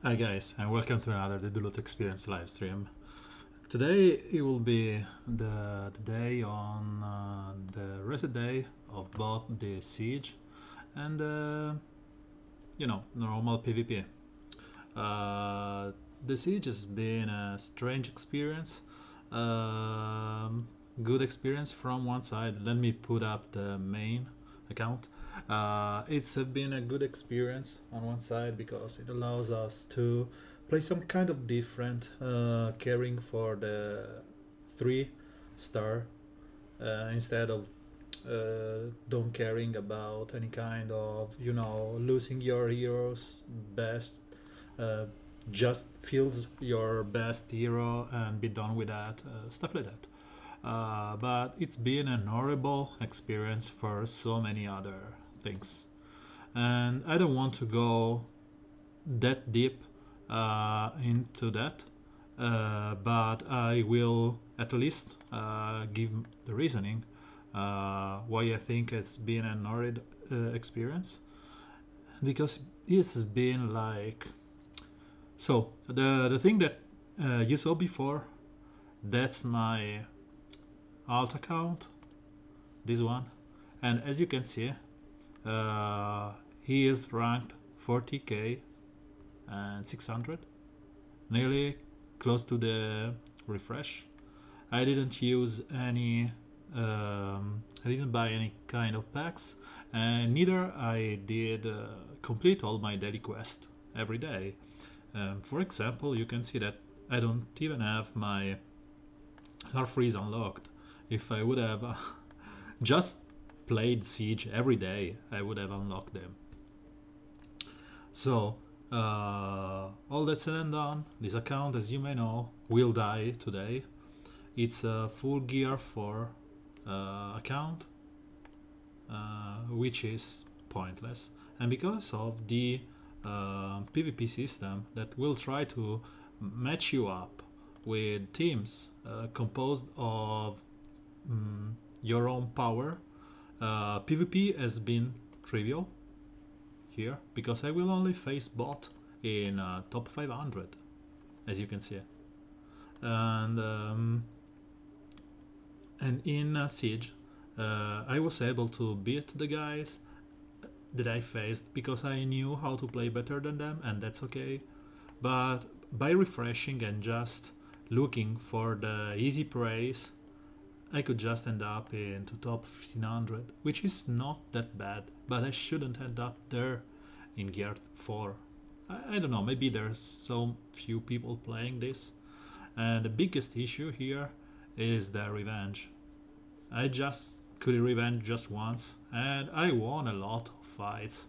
Hi guys, and welcome to another The Duluth Experience live stream. Today it will be the day on the reset day of both the Siege and normal PvP. The Siege has been a strange experience, good experience from one side. Let me put up the main account. It's been a good experience on one side because it allows us to play some kind of different, caring for the 3 star instead of don't caring about any kind of losing your heroes best. Uh, just field your best hero and be done with that, stuff like that. But it's been an horrible experience for so many other things, and I don't want to go that deep into that, but I will at least give the reasoning why I think it's been an horrid experience, because it's been like so. The thing that you saw before, that's my alt account, this one, and as you can see, he is ranked 40k and 600, nearly close to the refresh. I didn't use any I didn't buy any kind of packs, and neither I did complete all my daily quests every day. For example, you can see that I don't even have my Larfreeze unlocked. If I would have just played Siege every day, I would have unlocked them. So, all that said and done, this account, as you may know, will die today. It's a full gear 4 account, which is pointless. And because of the PvP system that will try to match you up with teams composed of your own power, PvP has been trivial here because I will only face bot in top 500, as you can see, and in Siege I was able to beat the guys that I faced because I knew how to play better than them, and that's okay. But by refreshing and just looking for the easy praise, I could just end up into top 1500, which is not that bad, but I shouldn't end up there in Gear 4. I don't know, maybe there's so few people playing this, and the biggest issue here is the revenge. I just could revenge just once, and I won a lot of fights.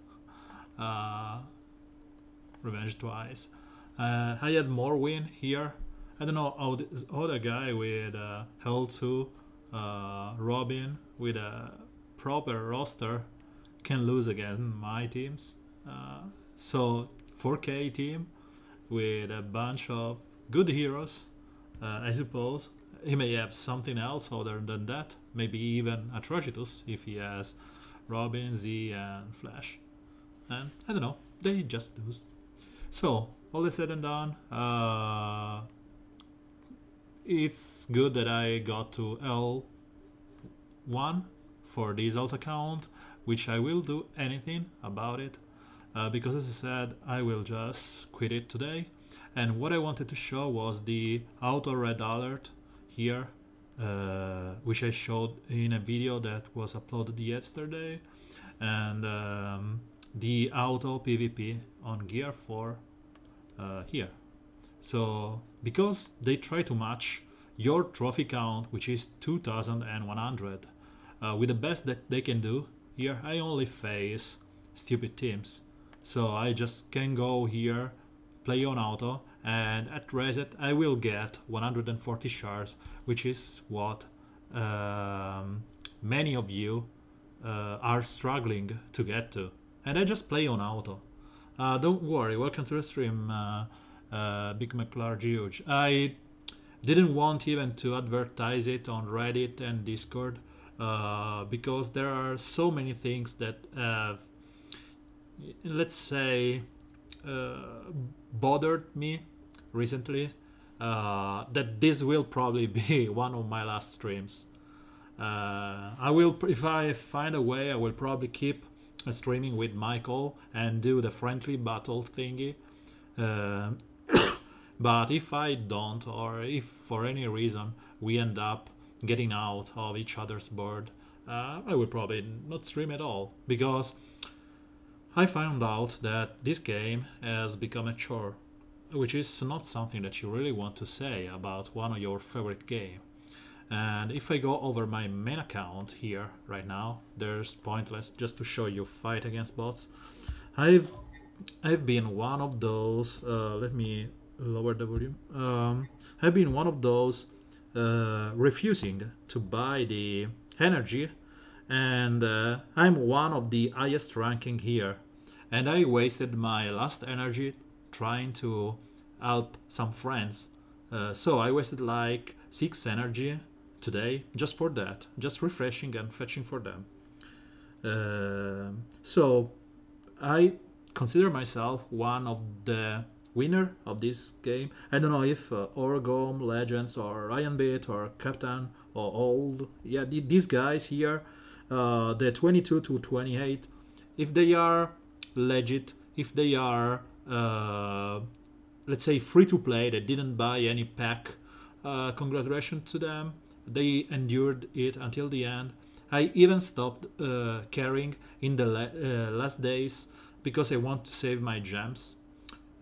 Revenge twice. I had more win here. I don't know how this other guy with L2 Robin with a proper roster can lose against my teams. So 4K team with a bunch of good heroes, I suppose. He may have something else other than that, maybe even Atrocitus if he has Robin, Z and Flash. And I don't know, they just lose. So, all is said and done, it's good that I got to L1 for this alt account, which I will do anything about it, because as I said, I will just quit it today. And what I wanted to show was the auto red alert here, which I showed in a video that was uploaded yesterday, and the auto PvP on Gear 4 here. So because they try to match your trophy count, which is 2100, with the best that they can do, here I only face stupid teams. So I just can go here, play on auto, and at reset I will get 140 shards, which is what many of you are struggling to get to. And I just play on auto. Don't worry, welcome to the stream, Big McLarge. I didn't want even to advertise it on Reddit and Discord because there are so many things that have, let's say, bothered me recently, that this will probably be one of my last streams. I will, if I find a way, I will probably keep streaming with Michael and do the friendly battle thingy. Uh, but if I don't, or if for any reason we end up getting out of each other's board, I will probably not stream at all, because I found out that this game has become a chore, which is not something that you really want to say about one of your favorite game. And if I go over my main account here right now, there's pointless just to show you fight against bots. I've been one of those. Let me lower the volume. I've been one of those refusing to buy the energy, and I'm one of the highest ranking here. And I wasted my last energy trying to help some friends. So I wasted like 6 energy today just for that, just refreshing and fetching for them. So I consider myself one of the winner of this game. I don't know if Orgom, Legends, or Ironbit, or Captain, or Old, yeah, these guys here, the 22 to 28, if they are legit, if they are, let's say, free to play, they didn't buy any pack, congratulations to them. They endured it until the end. I even stopped carrying in the last days because I want to save my gems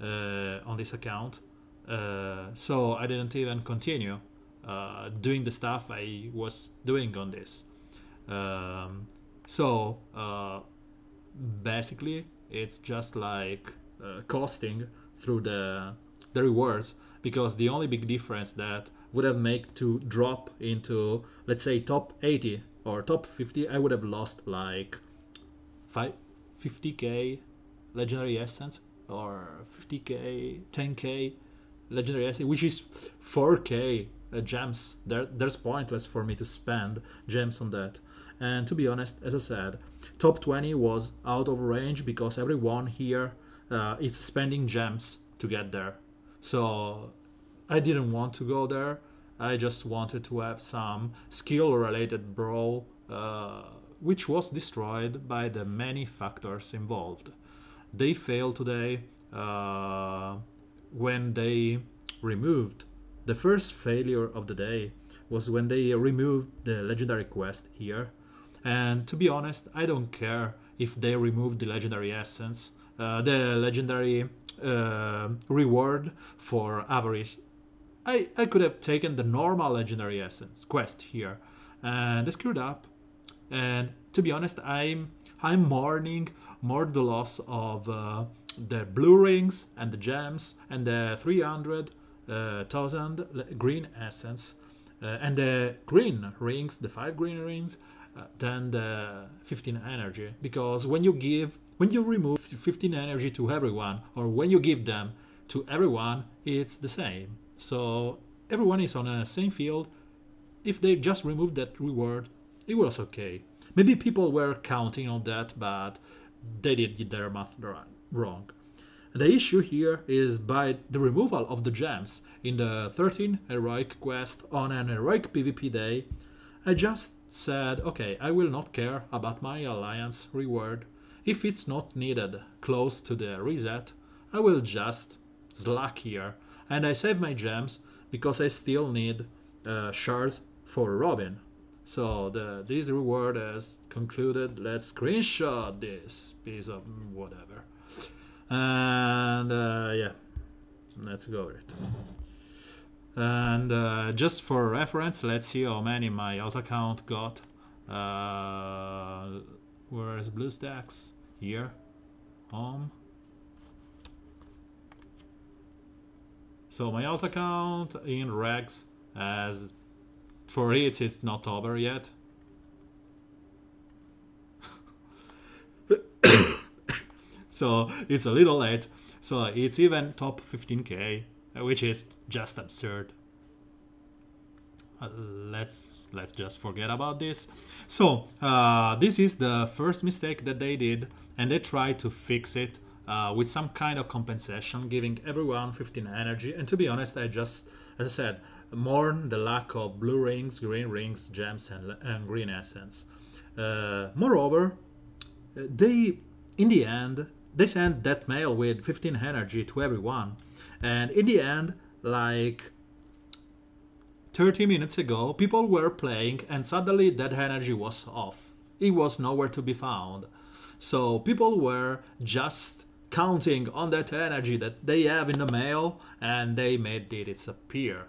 on this account. So I didn't even continue doing the stuff I was doing on this. So basically it's just like costing through the rewards, because the only big difference that would have made to drop into, let's say, top 80 or top 50, I would have lost like 50k legendary essence, or 50k, 10k legendary essence, which is 4k gems. There's pointless for me to spend gems on that. And to be honest, as I said, top 20 was out of range because everyone here is spending gems to get there. So I didn't want to go there. I just wanted to have some skill-related brawl, which was destroyed by the many factors involved. They failed today when they removed. The first failure of the day was when they removed the legendary quest here. And to be honest, I don't care if they removed the legendary essence, the legendary reward for average. I could have taken the normal legendary essence quest here, and they screwed up. And to be honest, I'm mourning more the loss of the blue rings and the gems and the 300,000 green essence and the green rings, the 5 green rings, than the 15 energy. Because when you remove 15 energy to everyone, or when you give them to everyone, it's the same. So everyone is on the same field. If they just removed that reward, it was okay. Maybe people were counting on that, but they did their math wrong. The issue here is by the removal of the gems in the 13 heroic quest on an heroic PvP day, I just said, okay, I will not care about my alliance reward. If it's not needed close to the reset, I will just slack here. And I save my gems because I still need shards for Robin. So this reward has concluded. Let's screenshot this piece of whatever. And yeah, let's go with it. And just for reference, let's see how many my alt account got. Where is BlueStacks? Here, home. So my alt account in regs, as for it, it's not over yet. So it's a little late. So it's even top 15k, which is just absurd. Let's just forget about this. So this is the first mistake that they did, and they tried to fix it with some kind of compensation, giving everyone 15 energy. And to be honest, I just, as I said, mourn the lack of blue rings, green rings, gems, and green essence. Moreover, they, in the end, they sent that mail with 15 energy to everyone. And in the end, like 30 minutes ago, people were playing and suddenly that energy was off. It was nowhere to be found. So people were just counting on that energy that they have in the mail and they made it disappear.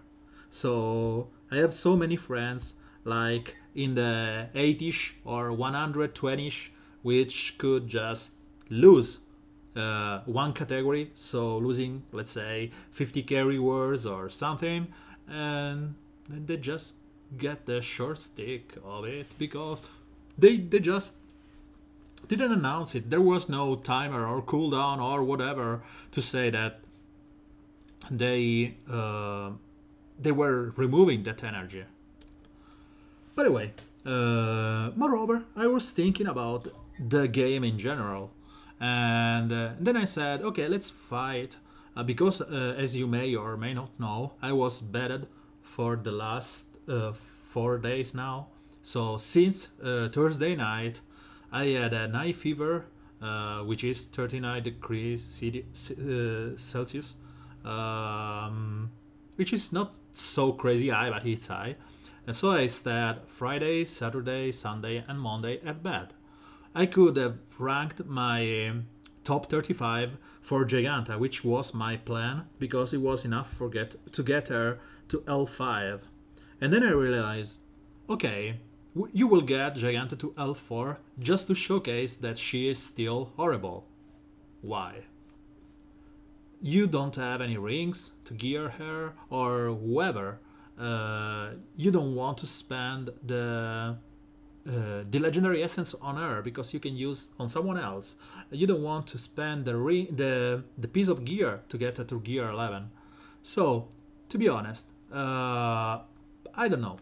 So I have so many friends like in the 80ish or 120ish which could just lose one category, so losing, let's say, 50k rewards or something, and then they just get the short stick of it because they just didn't announce it. There was no timer or cooldown or whatever to say that they were removing that energy. By the way, moreover, I was thinking about the game in general, and then I said, okay, let's fight, because as you may or may not know, I was bedded for the last 4 days now. So since Thursday night, I had a night fever, which is 39 degrees Celsius, which is not so crazy high, but it's high. And so I stayed Friday, Saturday, Sunday, and Monday at bed. I could have ranked my top 35 for Giganta, which was my plan, because it was enough to get her to L5. And then I realized, okay, you will get Giganta to L4 just to showcase that she is still horrible. Why? You don't have any rings to gear her or whoever. You don't want to spend the legendary essence on her because you can use on someone else. You don't want to spend the piece of gear to get her to gear 11. So, to be honest, I don't know.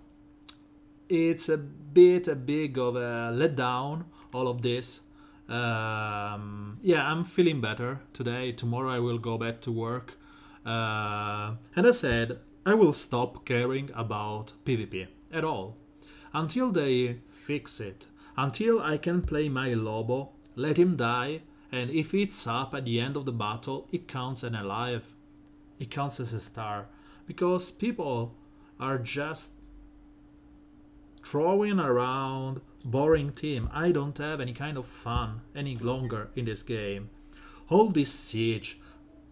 It's a bit big of a letdown, all of this. Yeah, I'm feeling better today. Tomorrow I will go back to work. And I said, I will stop caring about PvP at all. Until they fix it. Until I can play my Lobo, let him die, and if it's up at the end of the battle, it counts as alive. It counts as a star. Because people are just throwing around boring team. I don't have any kind of fun any longer in this game. All this siege,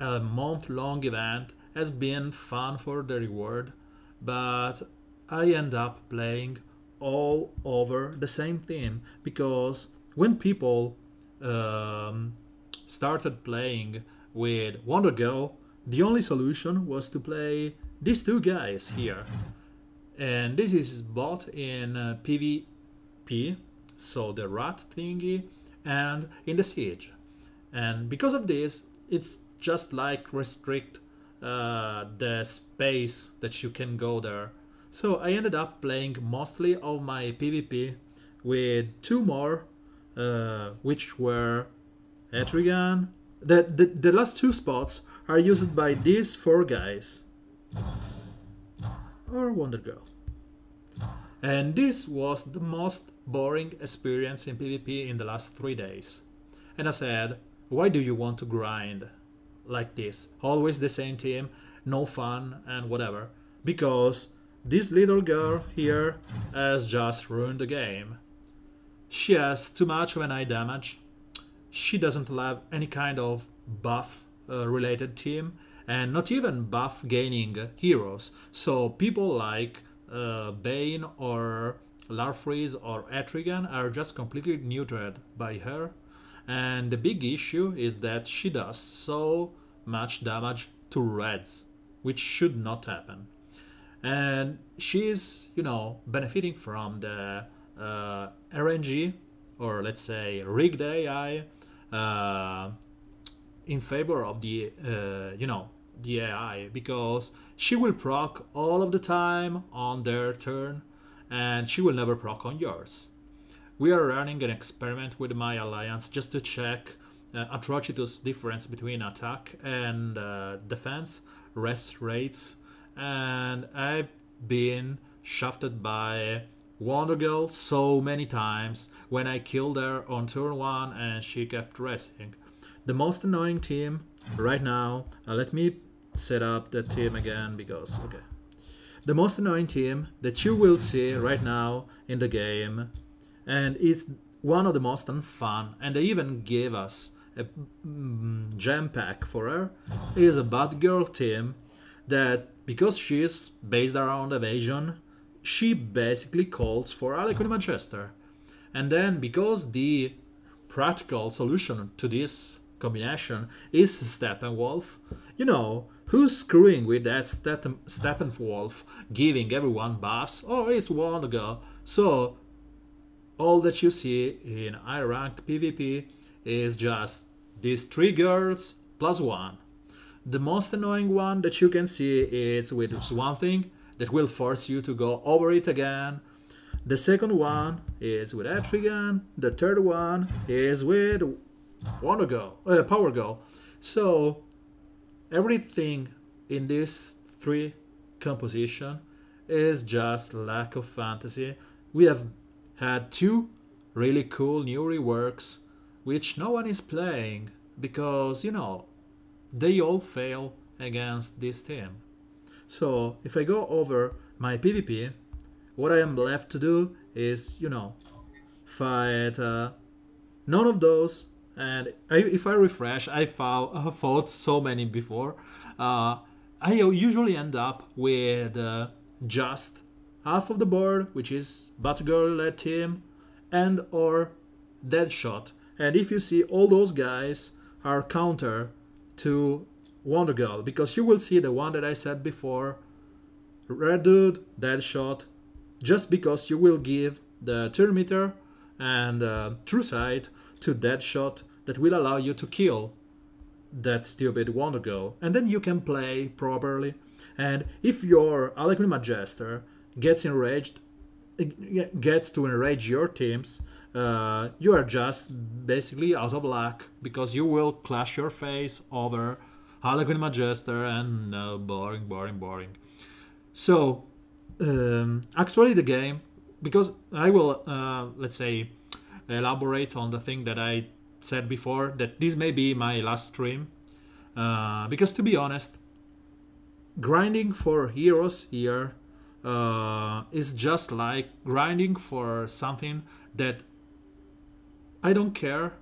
a month-long event, has been fun for the reward, but I end up playing all over the same team because when people started playing with Wonder Girl, the only solution was to play these two guys here. And this is bought in PvP, so the rat thingy, and in the siege. And because of this, it's just like restrict the space that you can go there. So I ended up playing mostly of my PvP with two more, which were Etrigan. The last two spots are used by these four guys. Or Wonder Girl. And this was the most boring experience in PvP in the last 3 days. And I said, why do you want to grind like this? Always the same team, no fun and whatever. Because this little girl here has just ruined the game. She has too much when I damage. She doesn't have any kind of buff related team, and not even buff gaining heroes. So people like Bane or Larfreeze or Etrigan are just completely neutered by her. And the big issue is that she does so much damage to reds, which should not happen. And she's, you know, benefiting from the RNG, or let's say rigged AI, in favor of the, you know, the AI, because she will proc all of the time on their turn, and she will never proc on yours. We are running an experiment with my alliance just to check atrocious difference between attack and defense, rest rates, and I've been shafted by Wonder Girl so many times when I killed her on turn 1 and she kept resting. The most annoying team right now, let me set up the team again because, okay. The most annoying team that you will see right now in the game, and it's one of the most unfun, and they even gave us a gem pack for her, is a bad girl team that, because she is based around evasion, she basically calls for Harlequin Manchester. And then, because the practical solution to this combination is Steppenwolf, you know, who's screwing with that Steppenwolf giving everyone buffs? Oh, it's Wonder Girl. So, all that you see in high-ranked PvP is just these 3 girls plus 1. The most annoying one that you can see is with one thing that will force you to go over it again. The second one is with Etrigan. The third one is with Wonder Girl, Power Girl. So everything in this 3 composition is just lack of fantasy. We have had 2 really cool new reworks which no one is playing because, you know, they all fail against this team. So if I go over my PvP, what I am left to do is, you know, fight none of those. And if I refresh, I fought so many before. I usually end up with just half of the board, which is Batgirl-led team, and or Deadshot. And if you see, all those guys are counter to Wonder Girl, because you will see the one that I said before, Red Dude, Deadshot, just because you will give the turn meter and True Sight to Deadshot that will allow you to kill that stupid Wonder Girl, and then you can play properly. And if your Harlequin Magister gets to enrage your teams, you are just basically out of luck, because you will clash your face over Harlequin Magister and boring. So actually the game, because I will let's say elaborate on the thing that I said before, that this may be my last stream, because to be honest, grinding for heroes here is just like grinding for something that I don't care,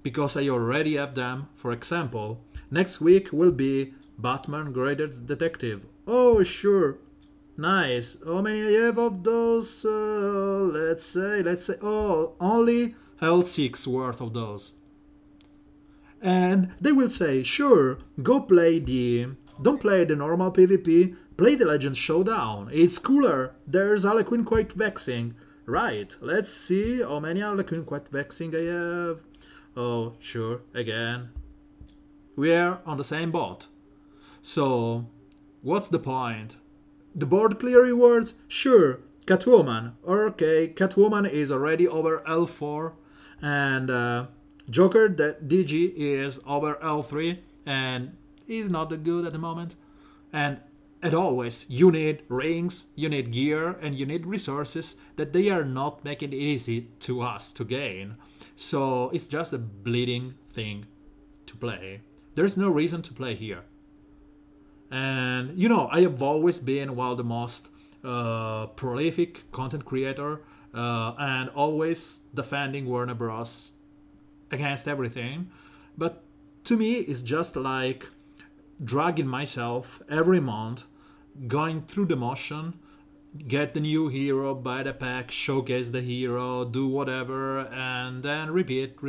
because I already have them. For example, next week will be Batman Graded Detective. Oh, sure. Nice. How many I have of those? Let's say, oh, only L6 worth of those. And they will say, sure, go play don't play the normal PvP, play the Legends Showdown. It's cooler. There's Harlequin quite vexing. Right, let's see how many Harlequin quite vexing I have. Oh, sure, again. We're on the same boat. So, what's the point? The board clear rewards? Sure, Catwoman. Okay, Catwoman is already over L4, and Joker, that DG, is over L3, and he's not that good at the moment. And as always, you need rings, you need gear, and you need resources that they are not making it easy to us to gain. So it's just a bleeding thing to play. There's no reason to play here. And, you know, I have always been one of the most prolific content creator and always defending Warner Bros. Against everything. But to me, it's just like dragging myself every month, going through the motion, get the new hero, buy the pack, showcase the hero, do whatever, and then repeat,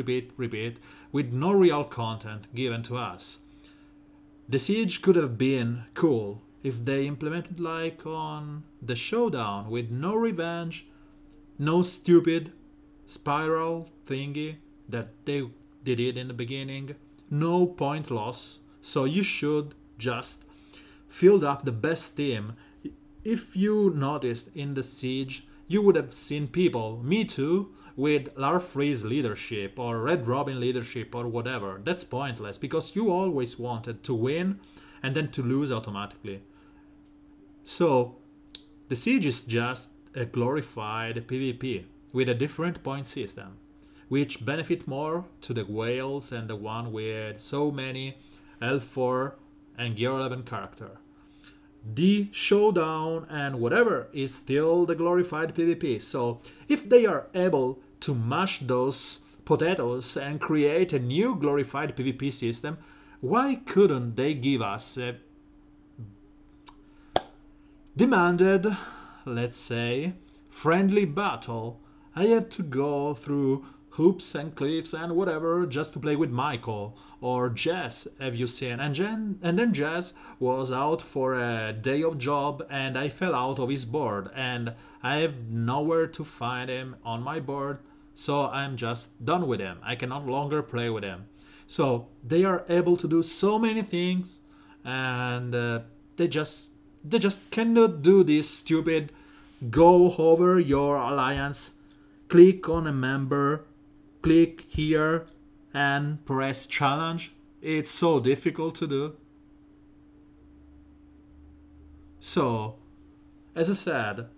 with no real content given to us. The Siege could have been cool if they implemented like on the Showdown, with no revenge, no stupid spiral thingy that they did it in the beginning, no point loss, so you should just fill up the best team. If you noticed in the Siege, you would have seen people, me too, with Larfreeze leadership or Red Robin leadership or whatever. That's pointless because you always wanted to win and then to lose automatically. So the Siege is just a glorified PvP with a different point system, which benefit more to the whales and the one with so many L4 and Gear 11 character. The showdown and whatever is still the glorified PvP. So if they are able to mash those potatoes and create a new glorified PvP system, why couldn't they give us a demanded, let's say, friendly battle? I have to go through hoops and cliffs and whatever just to play with Michael or Jess, have you seen? And then Jess was out for a day of job and I fell out of his board and I have nowhere to find him on my board, so I'm just done with him. I can no longer play with him. So they are able to do so many things, and they just cannot do this stupid go over your alliance, click on a member, click here and press challenge. It's so difficult to do. So, as I said,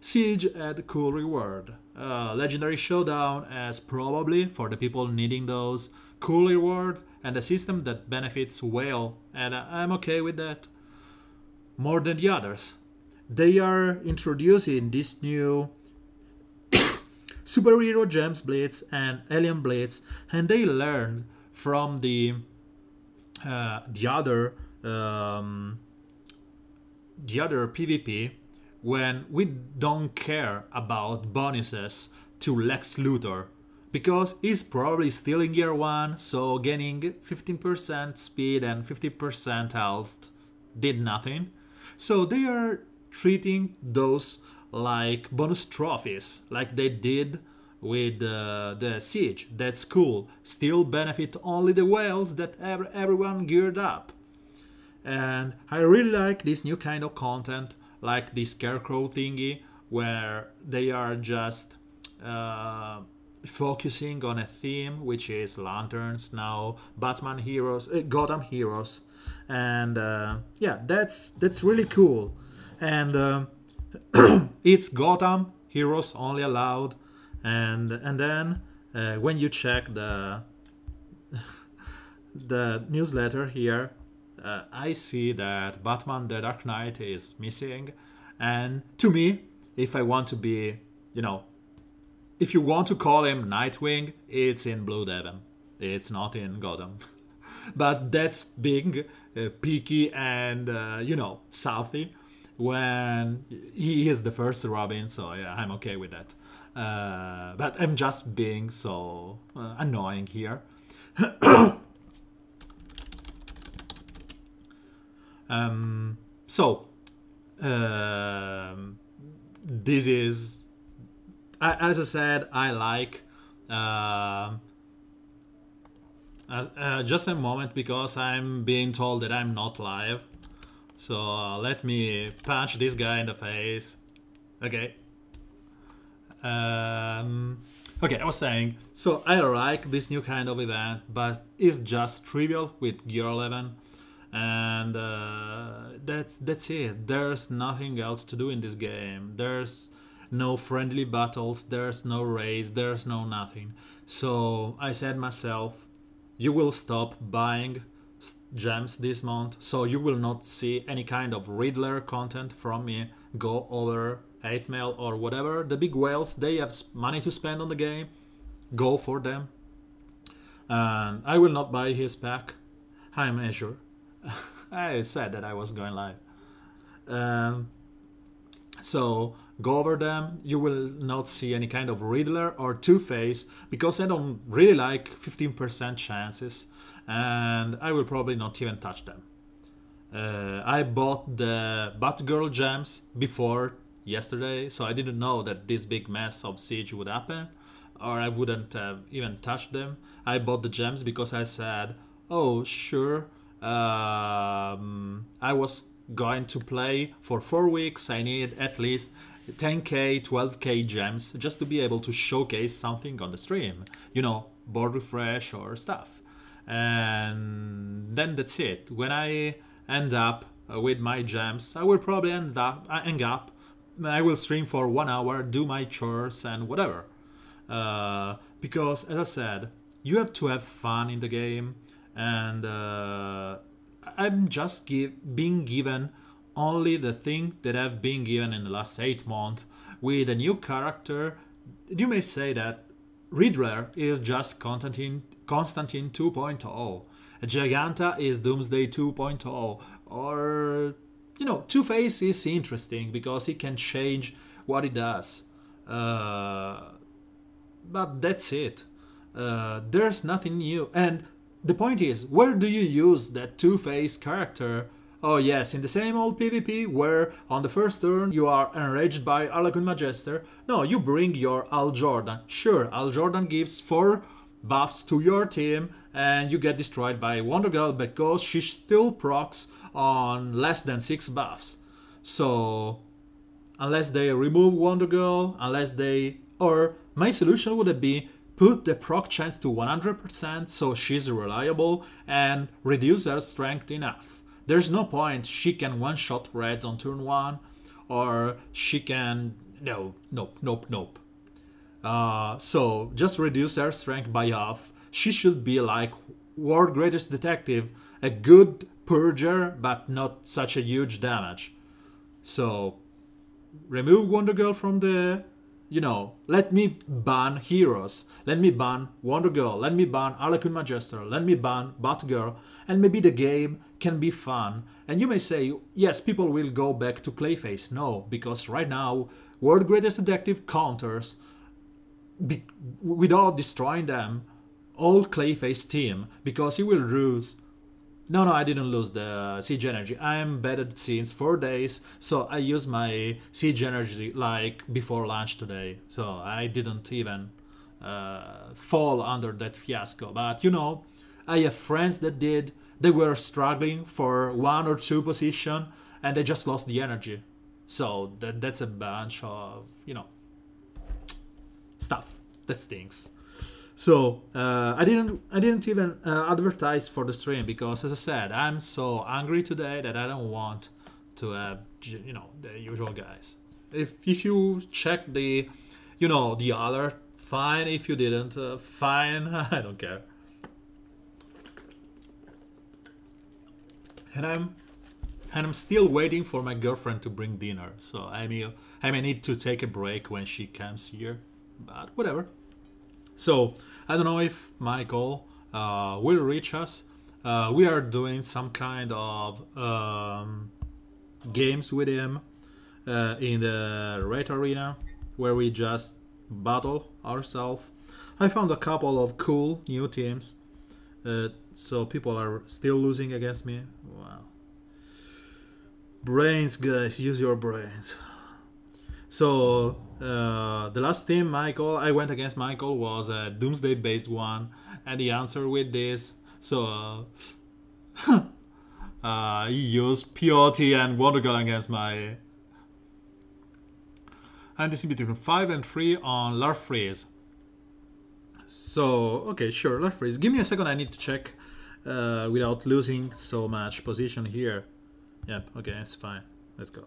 Siege had a cool reward. Legendary Showdown as probably for the people needing those cool reward and a system that benefits whale, and I'm okay with that. More than the others. They are introducing this new superhero gems blitz and alien blitz, and they learned from the other PvP when we don't care about bonuses to Lex Luthor because he's probably still in Gear 1, so gaining 15% speed and 50% health did nothing. So they are treating those like bonus trophies, like they did with the Siege. That's cool. Still benefit only the whales that everyone geared up. And I really like this new kind of content, like this Scarecrow thingy, where they are just focusing on a theme, which is lanterns now, Batman heroes, Gotham heroes, and yeah, that's really cool. And it's Gotham heroes only allowed, and then when you check the newsletter here, I see that Batman the Dark Knight is missing, and to me, if I want to be, if you want to call him Nightwing, it's in Blue Devon, it's not in Gotham. But that's being picky and Southie when he is the first Robin, so yeah, I'm okay with that. But I'm just being so annoying here. This is, as I said, I like just a moment because I'm being told that I'm not live. So let me punch this guy in the face. Okay. Okay, I was saying, so I like this new kind of event, but it's just trivial with Gear 11. And that's it. There's nothing else to do in this game. There's no friendly battles, there's no raids, there's no nothing. So I said myself, you will stop buying gems this month, so you will not see any kind of Riddler content from me. Go over 8mail or whatever. The big whales, they have money to spend on the game. Go for them. And I will not buy his pack. I'm Azure. I said that I was going live. So go over them. You will not see any kind of Riddler or Two-Face because I don't really like 15% chances, and I will probably not even touch them. I bought the Batgirl gems before yesterday, so I didn't know that this big mess of Siege would happen, or I wouldn't have even touched them. I bought the gems because I said, oh sure, I was going to play for 4 weeks, I need at least 10k, 12k gems just to be able to showcase something on the stream. You know, board refresh or stuff. And then that's it. When I end up with my gems, I will probably hang up. I will stream for 1 hour, do my chores and whatever. Because, as I said, you have to have fun in the game, and I'm just being given only the thing that I've been given in the last 8 months with a new character. You may say that Riddler is just Constantine 2.0. Giganta is Doomsday 2.0. Or, you know, Two-Face is interesting because he can change what he does. But that's it. There's nothing new. And the point is, where do you use that Two-Face character? Oh yes, in the same old PvP where on the first turn you are enraged by Harlequin Magister. No, you bring your Al Jordan. Sure, Al Jordan gives 4 buffs to your team and you get destroyed by Wonder Girl because she still procs on less than 6 buffs. So, unless they remove Wonder Girl, or my solution would be put the proc chance to 100% so she's reliable and reduce her strength enough. There's no point she can one-shot reds on turn 1, or she can... Nope. So, just reduce her strength by half. She should be like World Greatest Detective, a good purger, but not such a huge damage. So, remove Wonder Girl from the... You know, let me ban heroes, let me ban Wonder Girl, let me ban Harlequin Magister, let me ban Batgirl, and maybe the game can be fun. And you may say, yes, people will go back to Clayface. No, because right now, World Greatest Detective counters, without destroying them, all Clayface team, because he will lose. No, I didn't lose the siege energy. I am embedded since 4 days, so I use my siege energy like before lunch today. So I didn't even fall under that fiasco. But you know, I have friends that did. They were struggling for 1 or 2 position, and they just lost the energy. So that's a bunch of, you know, stuff that stinks. So I didn't even advertise for the stream because, as I said, I'm so angry today that I don't want to have, you know, the usual guys. If you check the, you know, the alert, fine. If you didn't, fine. I don't care. And I'm still waiting for my girlfriend to bring dinner. So I may need to take a break when she comes here, but whatever. So, I don't know if Michael will reach us. We are doing some kind of games with him in the Raid Arena, where we just battle ourselves. I found a couple of cool new teams, so people are still losing against me. Wow. Brains, guys, use your brains. So, the last team I went against Michael was a Doomsday based one, and he answered with this. So, he used POT and Wonder Girl against my... And this is between 5 and 3 on Larfreeze. So, okay, sure, Larfreeze. Give me a second, I need to check without losing so much position here. Yep, okay, it's fine. Let's go.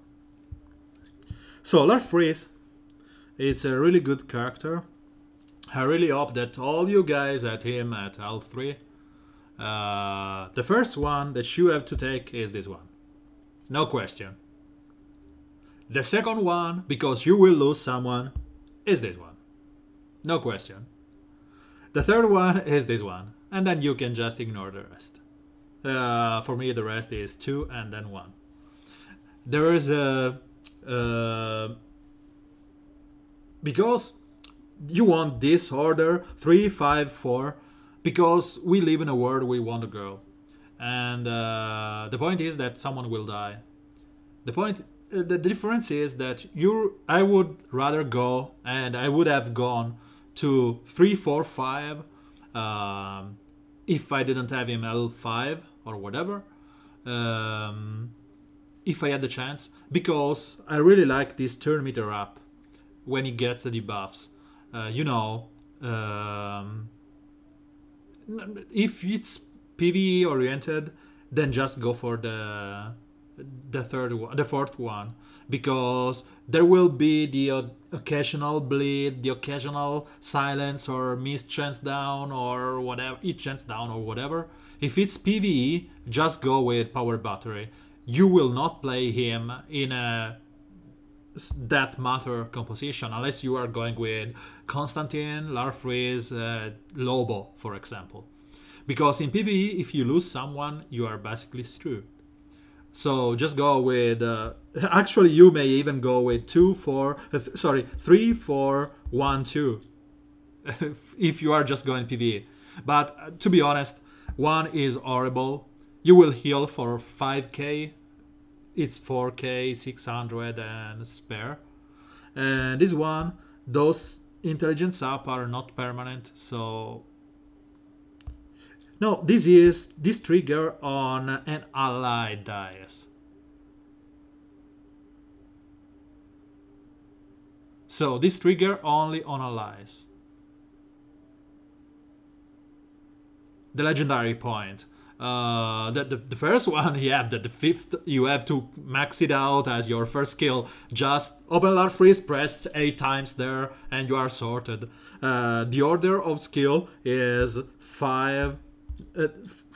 So, Larfreeze, it's a really good character. I really hope that all you guys at him at L3, the first one that you have to take is this one. No question. The second one, because you will lose someone, is this one. No question. The third one is this one. And then you can just ignore the rest. For me, the rest is 2 and then 1. There is a... because you want this order 3, 5, 4, because we live in a world with Wonder Girl, and the point is that someone will die. The difference is that I would rather go, and I would have gone to 3, 4, 5 if I didn't have him L5 or whatever. if I had the chance, because I really like this turn meter up when he gets the debuffs. You know, if it's PvE oriented, then just go for the fourth one, because there will be the occasional bleed, the occasional silence or miss chance down or whatever, each chance down or whatever. If it's PvE, just go with power battery. You will not play him in a death matter composition unless you are going with Constantine, Larfreeze, Lobo, for example. Because in PvE, if you lose someone, you are basically screwed. So just go with. Actually, you may even go with 3, 4, 1, 2, if you are just going PvE. But to be honest, 1 is horrible. You will heal for 5k. It's 4k, 600 and spare. And this one, those intelligence up are not permanent, so. No, this trigger on an ally dies. So this trigger only on allies. The legendary point. The first one, yeah, the fifth, you have to max it out as your first skill. Just open Larfreeze, press 8 times there, and you are sorted. The order of skill is 5.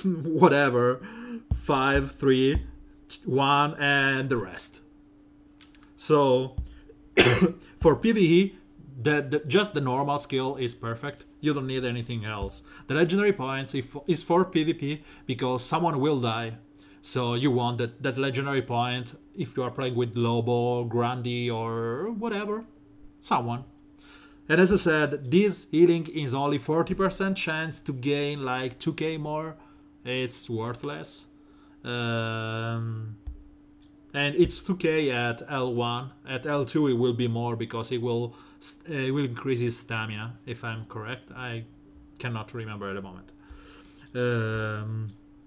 Whatever, 5, 3, 1, and the rest. So for PvE, just the normal skill is perfect. You don't need anything else. The legendary points is for PvP because someone will die. So you want that legendary point if you are playing with Lobo, Grandi, or whatever, someone. And as I said, this healing is only 40% chance to gain like 2k more. It's worthless. And it's 2k at L1. At L2 it will be more because it will increase his stamina, if I'm correct. I cannot remember at the moment.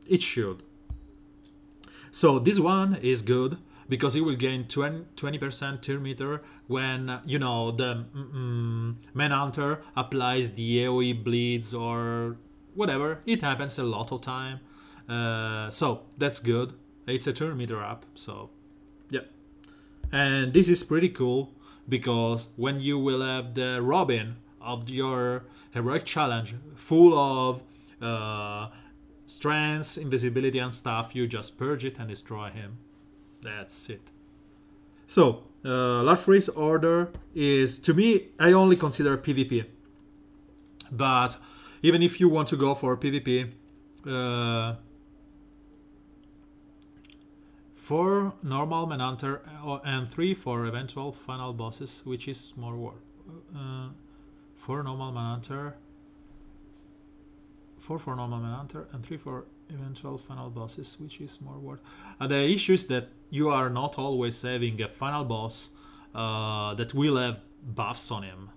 It should. So this one is good, because he will gain 20% turn meter when, you know, the Manhunter applies the AoE bleeds or whatever. It happens a lot of time. So that's good. It's a turn meter up, so yeah. And this is pretty cool, because when you will have the Robin of your heroic challenge full of strengths, invisibility and stuff, you just purge it and destroy him. That's it. So, Larfreeze order is, to me, I only consider PvP. But even if you want to go for PvP, 4 normal Manhunter and 3 for eventual final bosses, which is more work. 4 normal Manhunter, 4 for normal Manhunter and 3 for eventual final bosses, which is more work. The issue is that you are not always having a final boss that will have buffs on him.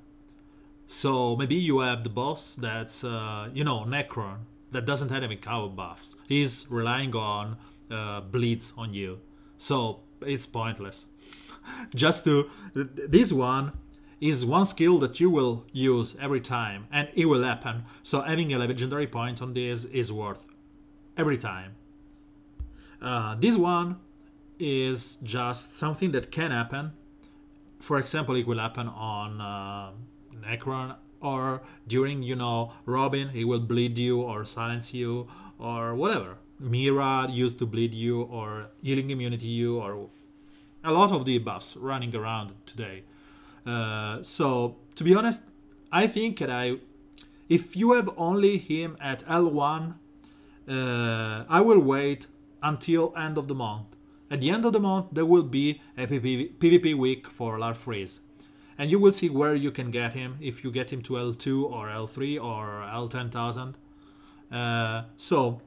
So maybe you have the boss that's, you know, Necron, that doesn't have any cow buffs. He's relying on bleeds on you. So it's pointless. Just to... This one is one skill that you will use every time, and it will happen. So having a legendary point on this is worth every time. This one is just something that can happen. For example, it will happen on Necron, or during, you know, Robin, he will bleed you or silence you or whatever. Mira used to bleed you or healing immunity you, or a lot of the buffs running around today. So to be honest, I think that if you have only him at L1, I will wait until end of the month. At the end of the month, there will be a PvP week for Larfreeze. And you will see where you can get him, if you get him to L2 or L3 or L10,000. So,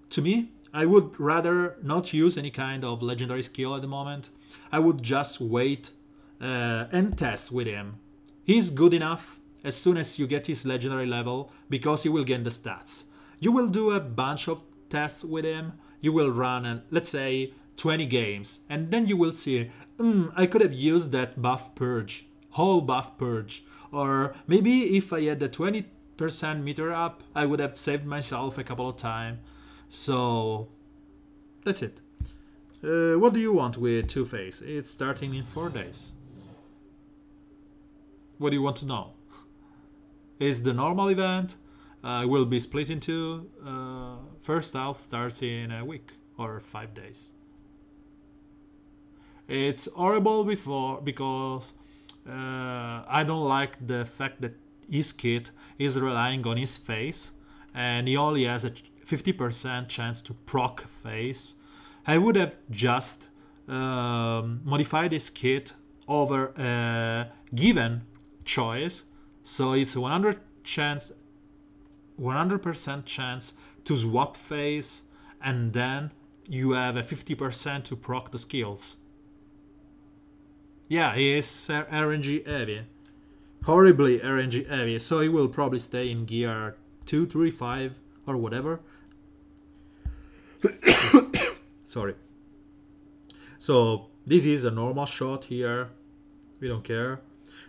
to me, I would rather not use any kind of legendary skill at the moment. I would just wait and test with him. He's good enough as soon as you get his legendary level, because he will gain the stats. You will do a bunch of tests with him. you will run, let's say, 20 games, and then you will see, I could have used that buff purge, whole buff purge, or maybe if I had the 20% meter up, I would have saved myself a couple of times. So that's it. What do you want with Two-Face? It's starting in 4 days. What do you want to know? Is the normal event will be split into first half starts in a week or 5 days. It's horrible because I don't like the fact that his kit is relying on his face and he only has a 50% chance to proc face. I would have just modified his kit over a given choice, so it's 100% chance to swap face, and then you have a 50% to proc the skills. Yeah, he is RNG heavy. Horribly RNG heavy, so he will probably stay in gear 2, 3, 5 or whatever. Sorry. So this is a normal shot here. We don't care.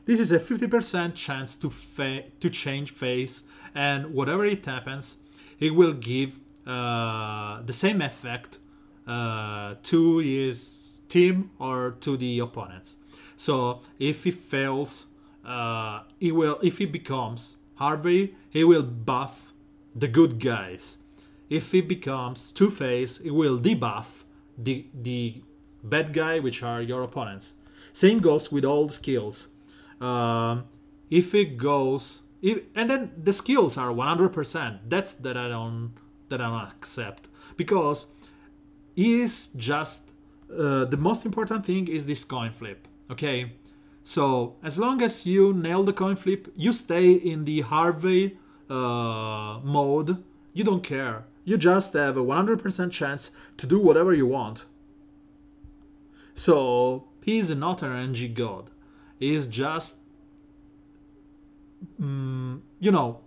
This is a 50% chance to change face, and whatever it happens, it will give the same effect to his team or to the opponents. So if he fails, if he becomes Harvey, he will buff the good guys. If he becomes Two-Face, it will debuff the bad guy, which are your opponents. Same goes with all the skills. If it goes, and then the skills are 100%. That's that I don't accept, because is just the most important thing is this coin flip. Okay, so as long as you nail the coin flip, you stay in the Harvey mode. You don't care. You just have a 100% chance to do whatever you want. So he's not an RNG god. He's just, you know,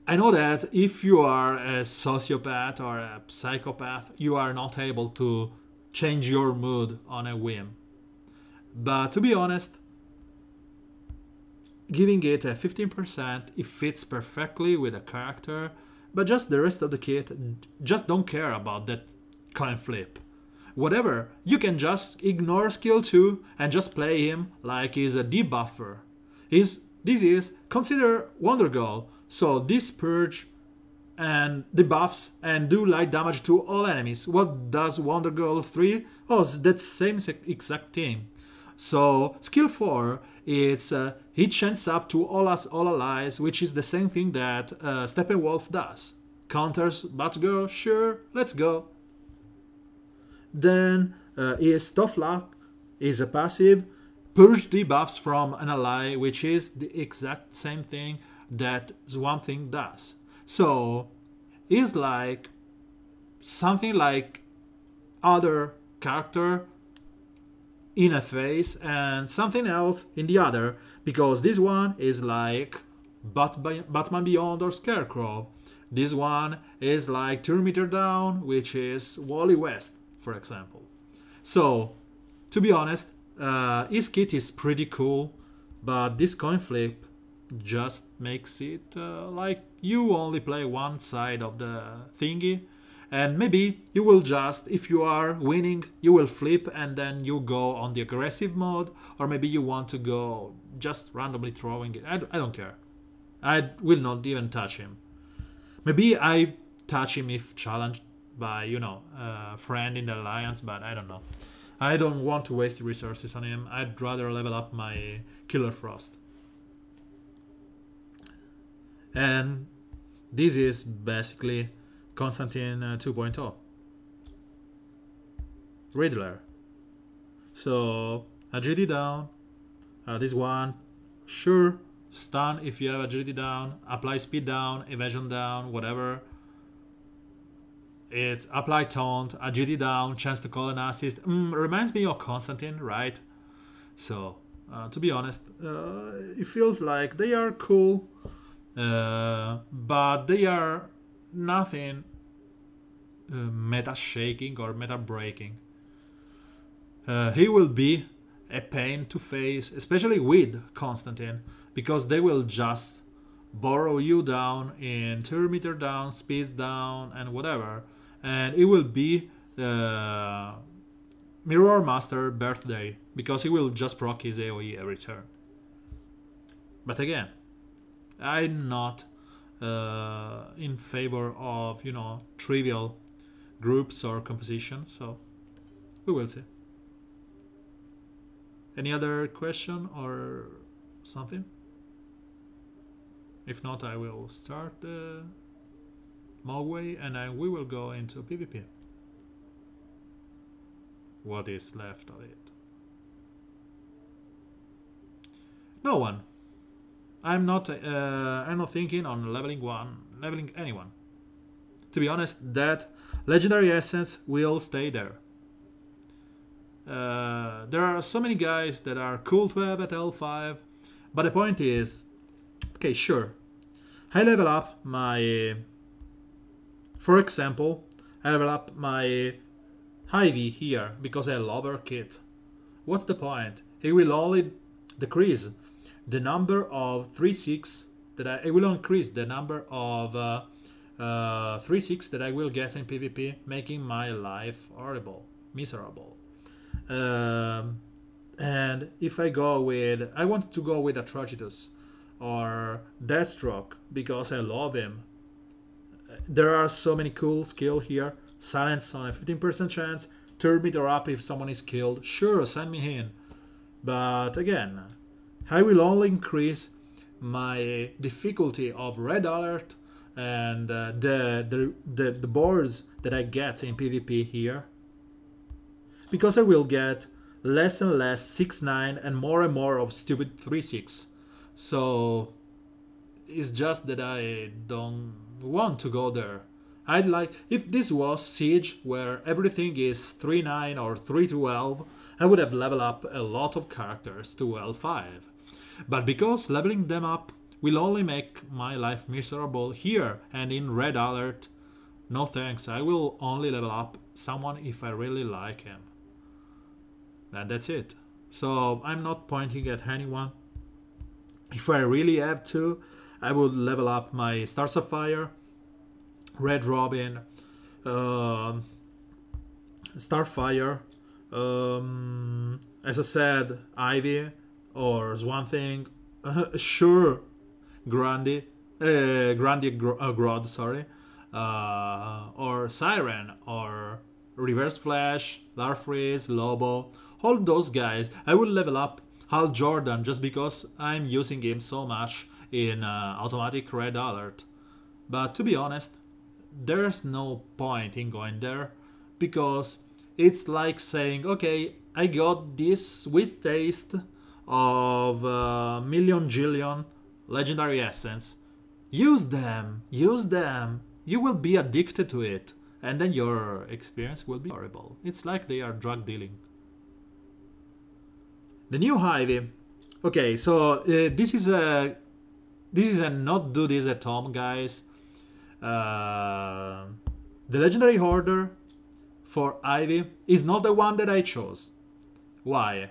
I know that if you are a sociopath or a psychopath, you are not able to change your mood on a whim. But to be honest, giving it a 15%, it fits perfectly with a character, but just the rest of the kit, just don't care about that coin flip. Whatever, you can just ignore skill 2 and just play him like he's a debuffer. This is consider Wonder Girl, so this purge and debuffs and do light damage to all enemies. What does Wonder Girl 3? Oh, that's same exact thing. So skill 4, it's hit chance up to all allies, which is the same thing that Steppenwolf does. Counters Batgirl, sure, let's go. Then his Tough Luck is a passive, purge debuffs from an ally, which is the exact same thing that Swamp Thing does. So is like something like other character in a face and something else in the other, because this one is like Batman Beyond or Scarecrow. This one is like 2 meter down, which is Wally West, for example. So to be honest, his kit is pretty cool, but this coin flip just makes it like you only play one side of the thingy, and maybe you will just, if you are winning, you will flip and then you go on the aggressive mode, or maybe you want to go just randomly throwing it. I don't care. I will not even touch him. Maybe I touch him if challenged by, you know, a friend in the alliance, but I don't know. I don't want to waste resources on him. I'd rather level up my Killer Frost. And this is basically Constantine 2.0. Riddler. So agility down. This one, sure, stun if you have agility down, apply speed down, evasion down, whatever. It's apply taunt, agility down, chance to call an assist. Reminds me of Constantine, right? So to be honest, it feels like they are cool, but they are nothing meta shaking or meta breaking. He will be a pain to face, especially with Constantine, because they will just borrow you down in 2 meter down, speeds down, and whatever, and it will be Mirror Master birthday because he will just proc his AoE every turn. But again, I'm not in favor of, you know, trivial groups or composition, so we will see. Any other question or something? If not, I will start the Mogwai and we will go into PvP. What is left of it? No one. I'm not thinking on leveling anyone. To be honest, that legendary essence will stay there. There are so many guys that are cool to have at L5, but the point is, okay, sure, I level up my, for example, I level up my Ivy here because I love her kit. What's the point? It will only decrease the number of 3-6 that it will increase the number of 3-6 that I will get in PvP, making my life horrible, miserable. And if I go with, I want to go with Atrocitus or Deathstroke because I love him. There are so many cool skills here. Silence on a 15% chance, 3 meter up if someone is killed. Sure, send me in. But again, I will only increase my difficulty of Red Alert and the boards that I get in PvP here, because I will get less and less 6-9 and more of stupid 3-6. So it's just that I don't want to go there. I'd like, if this was Siege where everything is 3-9 or 3-12, I would have leveled up a lot of characters to L5. But because leveling them up will only make my life miserable here and in Red Alert, no thanks, I will only level up someone if I really like him. And that's it. So I'm not pointing at anyone. If I really have to, I would level up my Stars of Fire, Red Robin, Starfire, as I said, Ivy or Swan Thing, sure, Grody, Grodd, sorry, or Siren, or Reverse Flash, Larfreeze, Lobo, all those guys. I will level up Hal Jordan just because I'm using him so much in automatic Red Alert. But to be honest, there's no point in going there because it's like saying, okay, I got this sweet taste of million jillion legendary essence. Use them, use them. You will be addicted to it, and then your experience will be horrible. It's like they are drug dealing. The new Ivy. Okay, so this is a not do this at home, guys. The legendary order for Ivy is not the one that I chose. Why?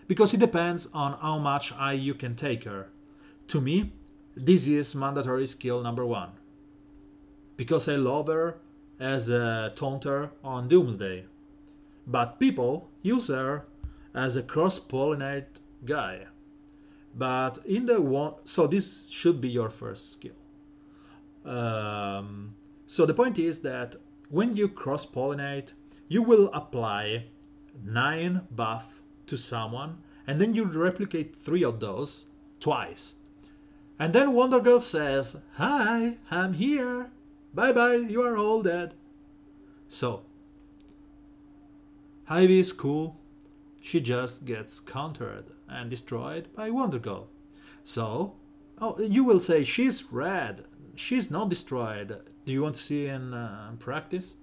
Because it depends on how much you can take her. To me, this is mandatory skill number 1. Because I love her as a taunter on Doomsday. But people use her as a cross-pollinate guy. But in the one, so this should be your first skill. So the point is that when you cross-pollinate, you will apply 9 buff to someone, and then you replicate 3 of those twice. And then Wonder Girl says, "Hi, I'm here. Bye bye, you are all dead." So, Ivy is cool. She just gets countered and destroyed by Wonder Girl. So, you will say, she's red. She's not destroyed. Do you want to see in practice?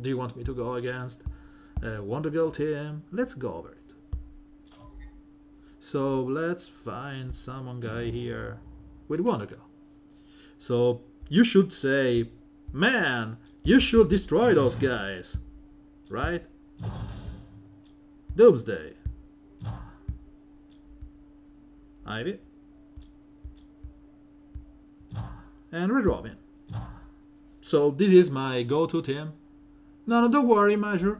Do you want me to go against Wonder Girl team? Let's go over it. So let's find someone guy here with Wonder Girl. So you should say, man, You should destroy those guys, right? Doomsday. Ivy. And Red Robin. So this is my go-to team. No, don't worry, Measure.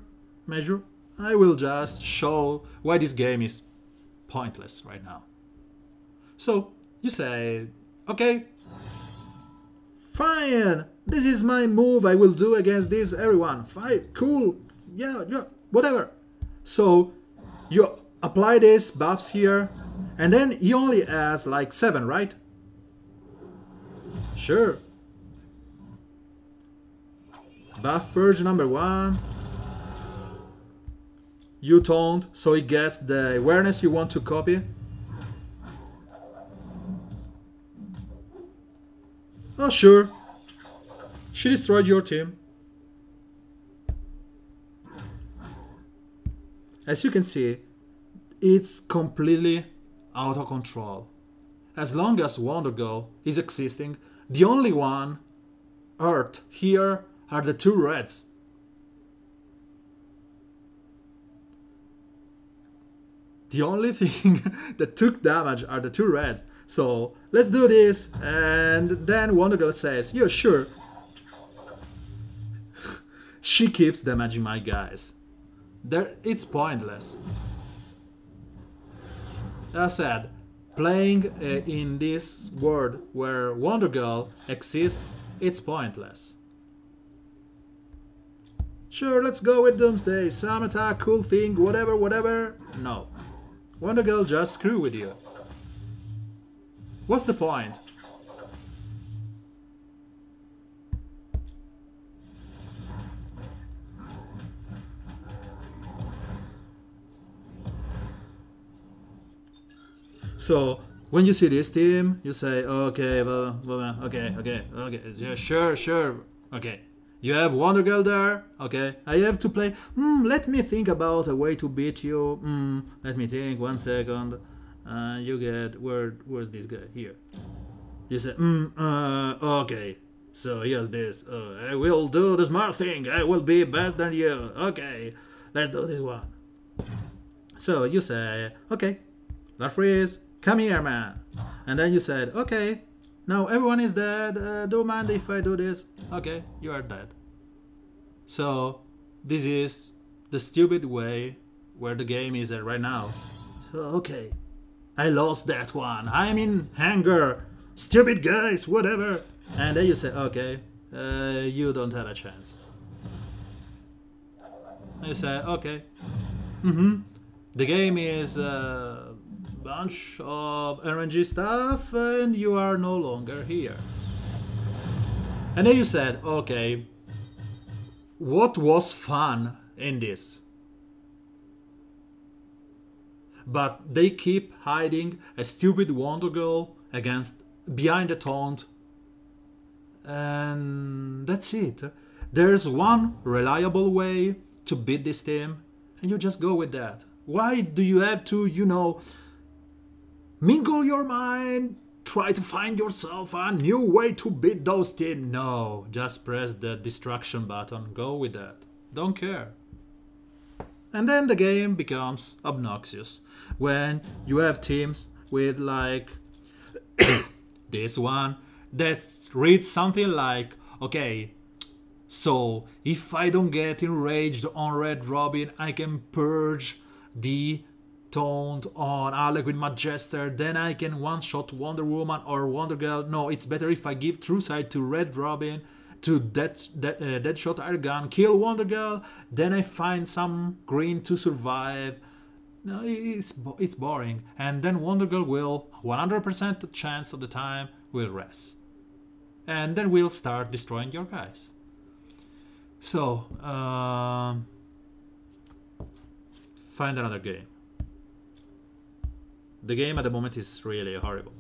I will just show why this game is pointless right now. So, you say, okay, fine, this is my move I will do against this everyone. Fine, cool, yeah, whatever. So, you apply these buffs here, and then he only has like 7, right? Sure. Buff purge number 1. You taunt, so he gets the awareness you want to copy. Oh, sure. She destroyed your team. As you can see, it's completely out of control. As long as Wonder Girl is existing, the only one hurt here are the 2 reds. The only thing that took damage are the 2 reds. So let's do this, and then Wonder Girl says, yeah, sure. She keeps damaging my guys. It's pointless. As I said, playing in this world where Wonder Girl exists, it's pointless. Sure, let's go with Doomsday, some attack, cool thing, whatever. No. Wonder Girl just screw with you. What's the point? So, when you see this team, you say, okay, okay, yeah, sure, okay. You have Wonder Girl there, okay. I have to play, let me think about a way to beat you, let me think, 1 second. You get, where's this guy? Here. You say, okay. So here's this, I will do the smart thing, I will be best than you, okay. Let's do this one. So you say, okay, Larfreeze, come here, man. And then you said, okay, now everyone is dead. Do you mind if I do this? Okay, you are dead. So this is the stupid way where the game is at right now. So okay, I lost that one. I'm in anger. Stupid guys, whatever. And then you say, okay, you don't have a chance. And you say, okay. The game is bunch of RNG stuff and you are no longer here. And then you said, okay, what was fun in this? But they keep hiding a stupid Wonder Girl behind the taunt, and that's it. There's one reliable way to beat this team, and you just go with that. Why do you have to, mingle your mind, try to find yourself a new way to beat those teams? No, just press the destruction button, go with that. Don't care. And then the game becomes obnoxious when you have teams with like this one that reads something like, okay, so if I don't get enraged on Red Robin, I can purge the taunt on Alec with Majester, then I can one-shot Wonder Woman or Wonder Girl. No, it's better if I give True Sight to Red Robin, to Deadshot Airgun, kill Wonder Girl, then I find some green to survive. No, it's boring. And then Wonder Girl will, 100% chance of the time, will rest. And then we'll start destroying your guys. So, find another game. The game at the moment is really horrible.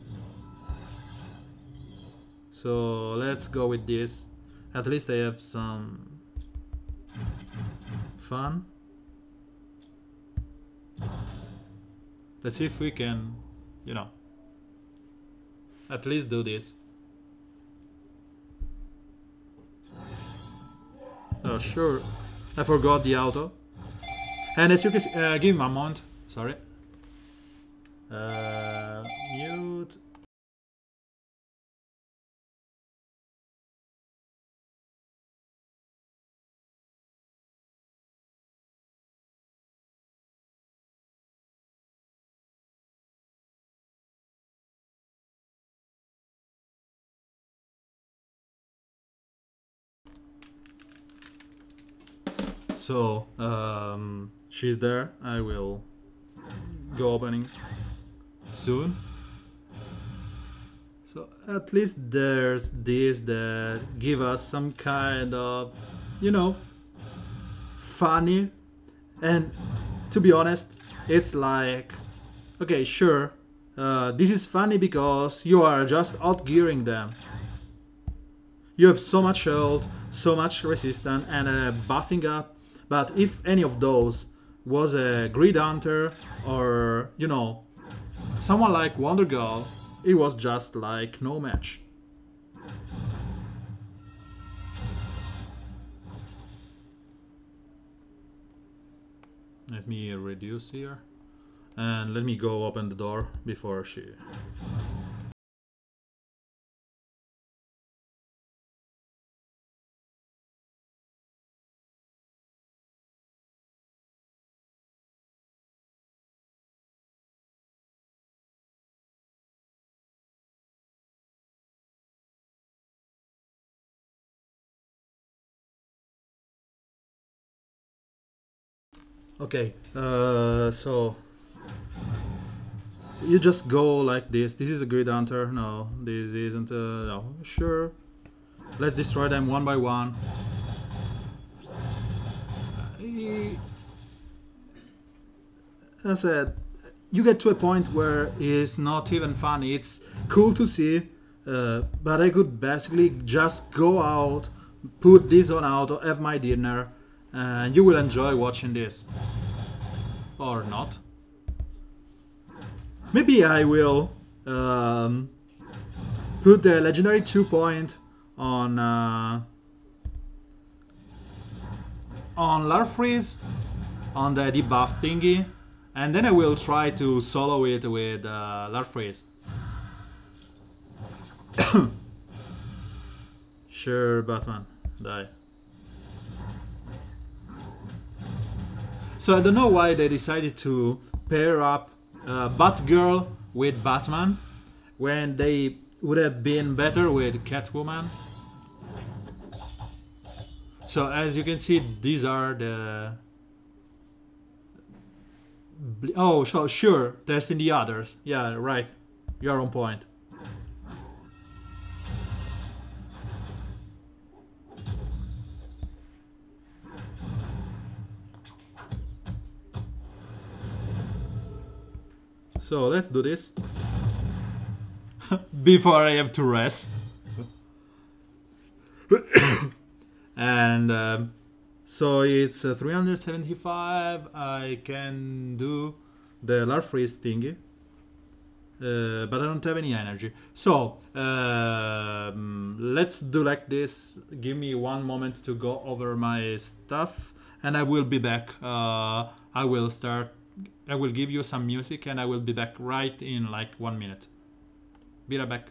So let's go with this. At least I have some fun. Let's see if we can, at least do this. Oh, sure. I forgot the auto. And as you can see, give him a moment. Sorry. Mute. So, she's there. I will go opening soon. So at least there's this that give us some kind of, you know, funny. And to be honest, it's like, okay, sure, this is funny because you are just outgearing them. You have so much health, so much resistance, and buffing up. But if any of those was a Greed Hunter or, you know, someone like Wonder Girl, it was just like no match. Let me reduce here. And let me go open the door before she... Okay, so you just go like this. This is a Grid Hunter. No, this isn't. No, sure. Let's destroy them one by one. As I said, you get to a point where it's not even funny. It's cool to see, but I could basically just go out, put this on auto, have my dinner, and you will enjoy watching this. Or not. Maybe I will put the legendary 2-point on Larfreeze, on the debuff thingy, and then I will try to solo it with Larfreeze. Sure, Batman, die. So I don't know why they decided to pair up Batgirl with Batman when they would have been better with Catwoman. So as you can see, these are the... Oh, so sure, testing the others. Yeah, right. You're on point. So let's do this. Before I have to rest. And so it's 375. I can do the Larfreeze thingy. But I don't have any energy. So let's do like this. Give me one moment to go over my stuff, and I will be back. I will give you some music, and I will be back right in like 1 minute. Be right back.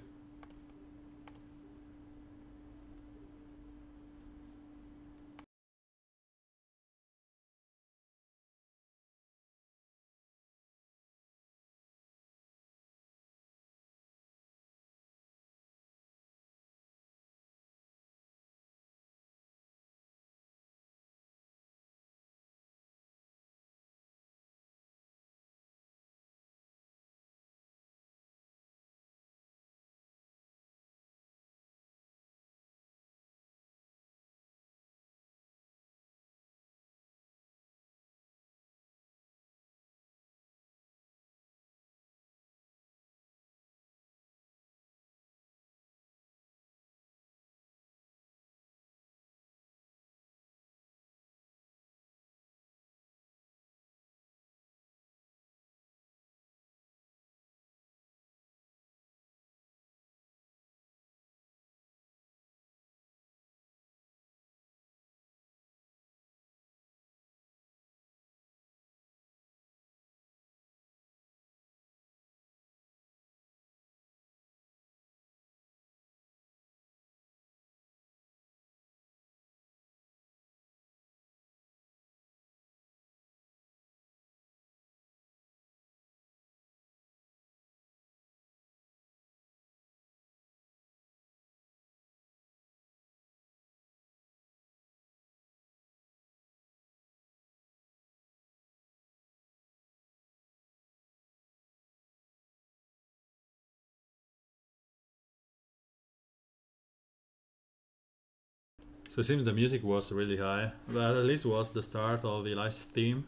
So it seems the music was really high, but at least was the start of Eli's theme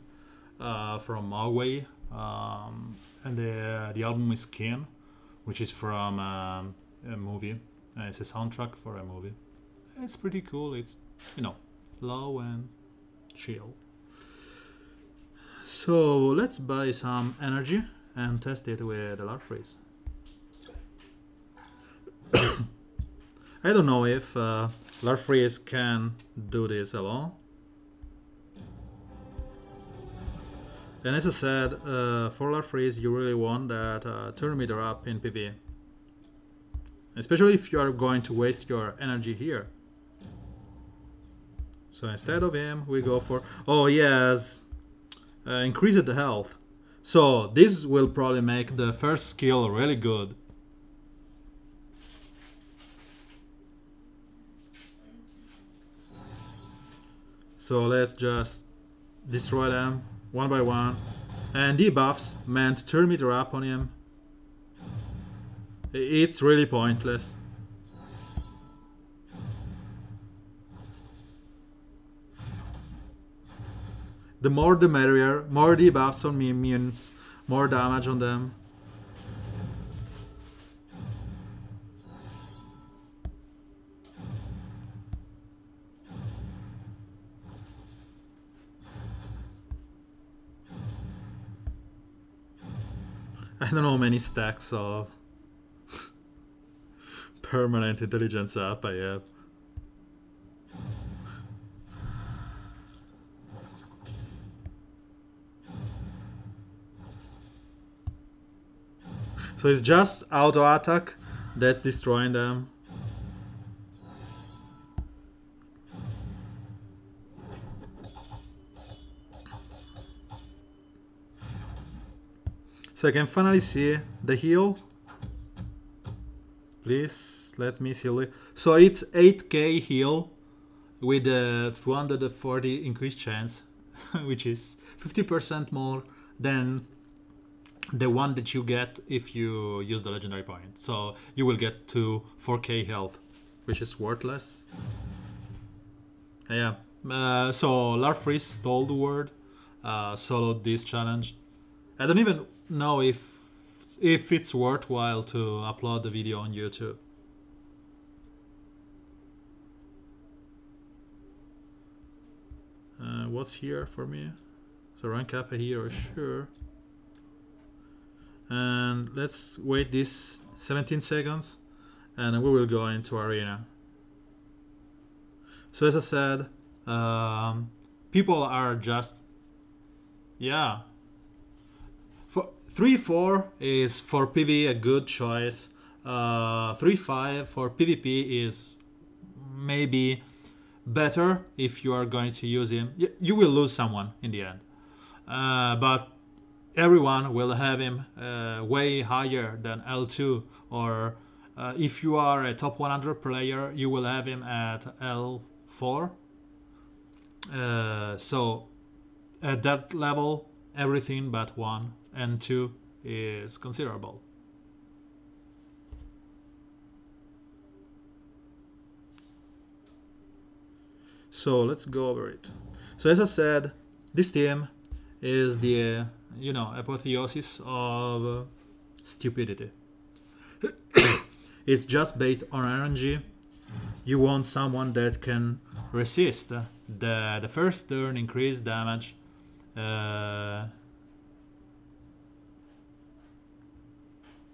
from Norway, and the album is Kin, which is from a movie. It's a soundtrack for a movie. It's pretty cool. It's, you know, low and chill. So let's buy some energy and test it with the Larfreeze. I don't know if Larfreeze can do this alone. And as I said, for Larfreeze you really want that turn meter up in PvE. Especially if you are going to waste your energy here. So instead of him, we go for... Oh yes! Increase the health. So this will probably make the first skill really good. So let's just destroy them one by one. And debuffs meant turn meter up on him. It's really pointless. The more the merrier, more debuffs on minions, more damage on them. I don't know how many stacks of permanent intelligence up I have. So it's just auto attack that's destroying them. So I can finally see the heal. Please let me see. So it's 8k heal with a 240 increased chance, which is 50% more than the one that you get if you use the legendary point. So you will get to 4k health, which is worthless. Yeah. So Larfreeze stole the word, soloed this challenge. I don't even know if it's worthwhile to upload the video on YouTube. What's here for me? So rank up a hero, sure. And let's wait this 17 seconds and we will go into arena. So as I said, people are just, yeah. 3-4 is for PvE a good choice. 3-5 for PvP is maybe better if you are going to use him. You will lose someone in the end, but everyone will have him way higher than L2, or if you are a top 100 player, you will have him at L4. So at that level, everything but 1 and 2 is considerable. So let's go over it. So as I said, this team is the apotheosis of stupidity. It's just based on RNG. You want someone that can resist the first turn increased damage.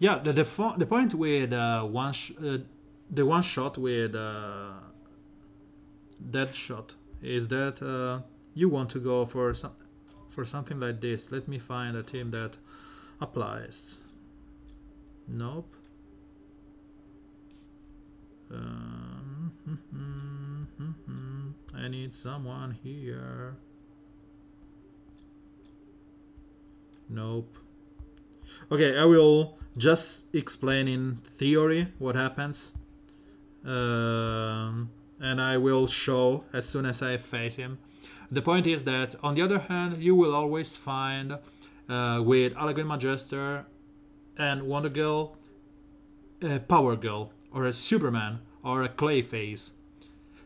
Yeah, the point with the one shot with dead shot is that you want to go for something like this. Let me find a team that applies. Nope. I need someone here. Nope. Okay, I will just explain in theory what happens. And I will show as soon as I face him. The point is that, on the other hand, you will always find with Allegory Magister and Wonder Girl, a Power Girl, or a Superman, or a Clayface.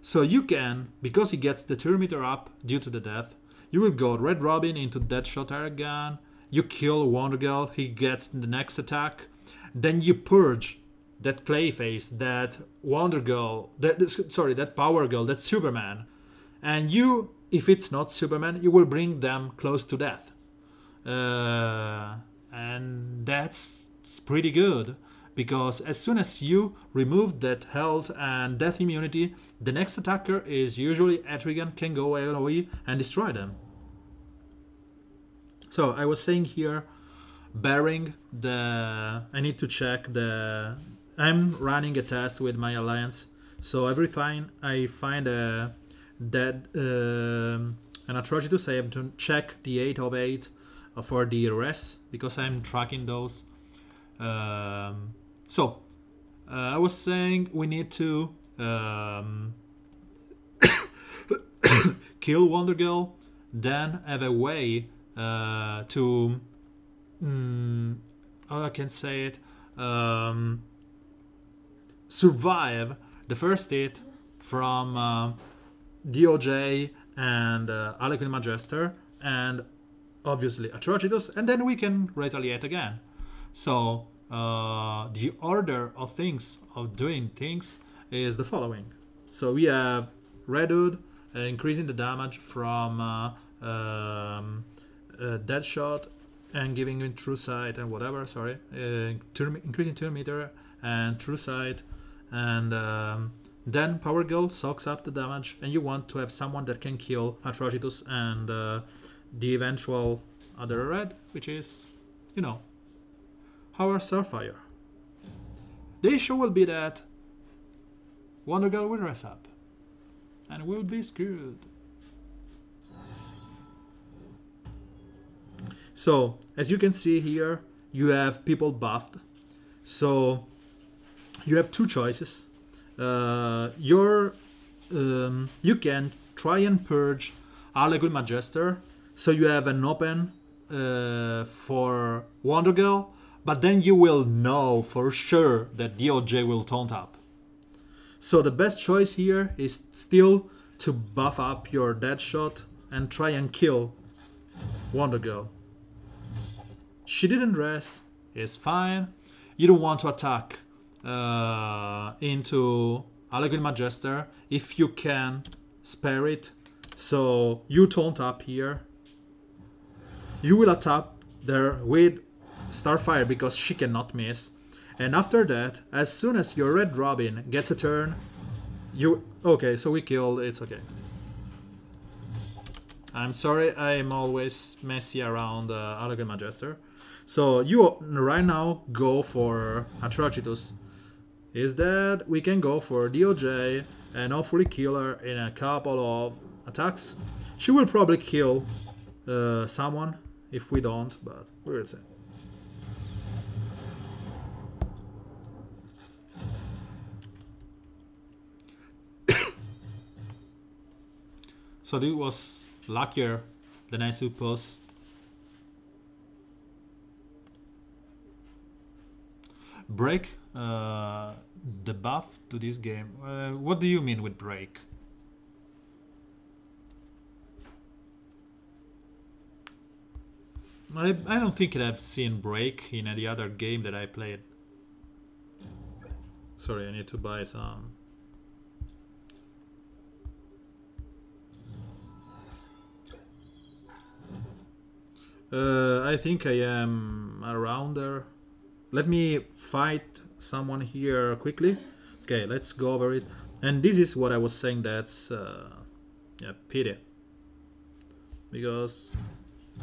So you can, because he gets the turn meter up due to the death, you will go Red Robin into Deadshot Airgun, you kill Wonder Girl, he gets the next attack, then you purge that Clayface, that Wonder Girl, that Power Girl, that Superman, and you, if it's not Superman, you will bring them close to death. And that's pretty good, because as soon as you remove that health and death immunity, the next attacker is usually Etrigan, can go away and destroy them. So I was saying here, bearing the... I need to check the... I'm running a test with my alliance, so every time I find a dead an Atrocitus, I have to check the 8 of 8 for the res, because I'm tracking those. I was saying we need to kill Wonder Girl, then have a way to how I can say it, survive the first hit from DOJ and Harlequin Magister, and obviously Atrocitus, and then we can retaliate again. So the order of things, of doing things, is the following. So we have Redwood increasing the damage from Deadshot and giving him True Sight and whatever, increasing turn meter and True Sight, and then Power Girl soaks up the damage, and you want to have someone that can kill Atrocitus and the eventual other red, which is, you know, our Starfire. The issue will be that Wonder Girl will res up, and we'll be screwed. So, as you can see here, you have people buffed. So, you have two choices. You can try and purge Harlequin Magister, so you have an open for Wonder Girl, but then you will know for sure that DOJ will taunt up. So the best choice here is still to buff up your Deadshot and try and kill Wonder Girl. She didn't rest, it's fine. You don't want to attack into Harlequin Magister if you can spare it. So you taunt up here. You will attack there with Starfire because she cannot miss. And after that, as soon as your Red Robin gets a turn, you... Okay, so we killed, it's okay. I'm sorry, I'm always messy around Harlequin Magister. So you right now go for Atrocitus. Is that we can go for DOJ and hopefully kill her in a couple of attacks. She will probably kill someone if we don't, but we will see. So this was luckier than I suppose. Break the buff to this game. What do you mean with break? I don't think I've seen break in any other game that I played. Sorry, I need to buy some. I think I am around there. Let me fight someone here quickly. Okay, let's go over it. And this is what I was saying, that's yeah, pity. Because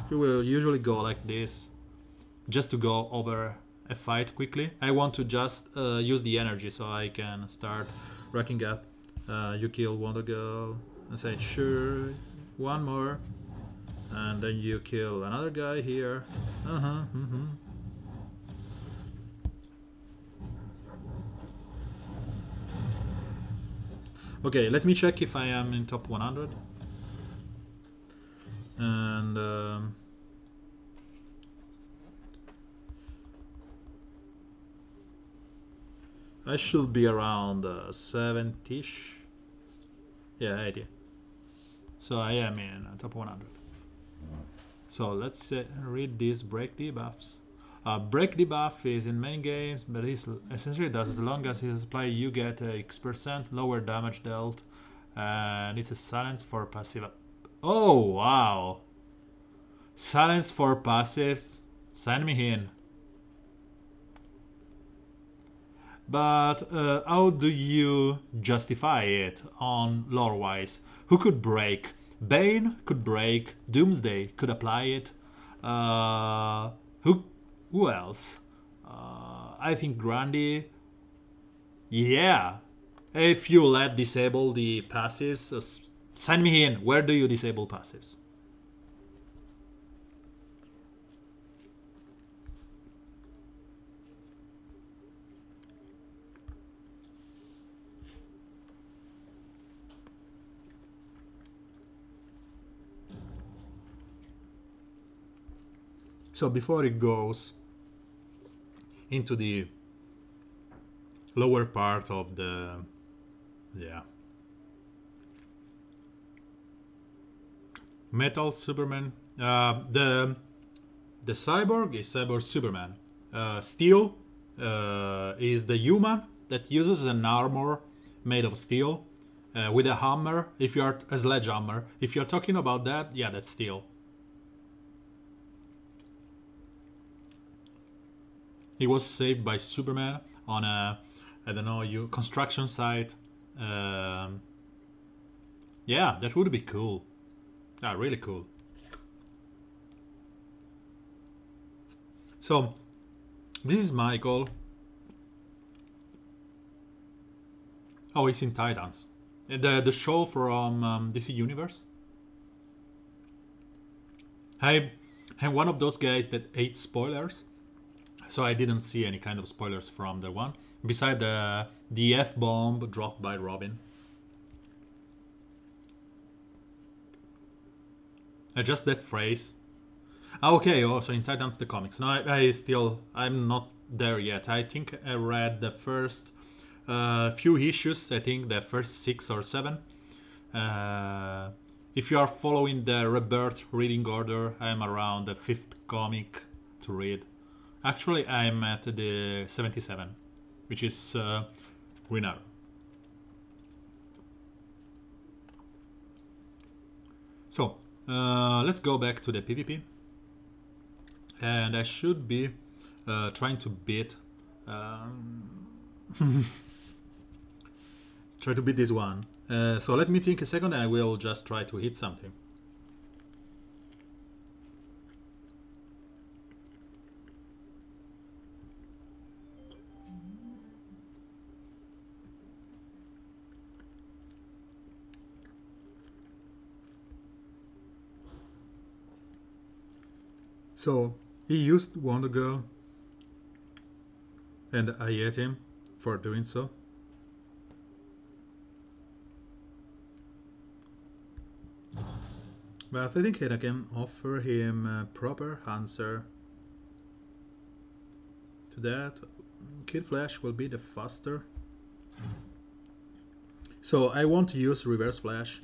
you will usually go like this, just to go over a fight quickly. I want to just use the energy so I can start racking up. You kill Wonder Girl and say, sure, one more. And then you kill another guy here. Okay, let me check if I am in top 100. And I should be around 70-ish. Yeah, 80. So I am in top 100. So let's read these break debuffs. Break debuff is in many games, but it essentially does as long as it's applied, you get X% lower damage dealt, and it's a silence for passive. Oh wow! Silence for passives. Sign me in. But how do you justify it on lore-wise? Who could break? Bane could break. Doomsday could apply it. Uh, who else? I think Grandy. Yeah. If you let disable the passives, sign me in. Where do you disable passives? So before it goes into the lower part of the, yeah, Metal Superman, the cyborg is Cyborg Superman. Steel is the human that uses an armor made of steel with a hammer. If you're a sledgehammer, if you're talking about that, yeah, that's steel. He was saved by Superman on a, I don't know, construction site. Yeah, that would be cool. Yeah, really cool. So, this is Michael. Oh, he's in Titans. The show from DC Universe. I'm one of those guys that hates spoilers. So I didn't see any kind of spoilers from the one. Beside the F-bomb dropped by Robin. Just that phrase. Okay, also in Titans the comics. No, I'm not there yet. I think I read the first few issues. I think the first 6 or 7. If you are following the Rebirth reading order, I'm around the 5th comic to read. Actually, I'm at the 77, which is Green Arrow. So, let's go back to the PvP. And I should be trying to beat... try to beat this one. So let me think a second and I will just try to hit something. So he used Wonder Girl, and I hate him for doing so. But I think I can offer him a proper answer to that. Kid Flash will be the faster. So I want to use Reverse Flash.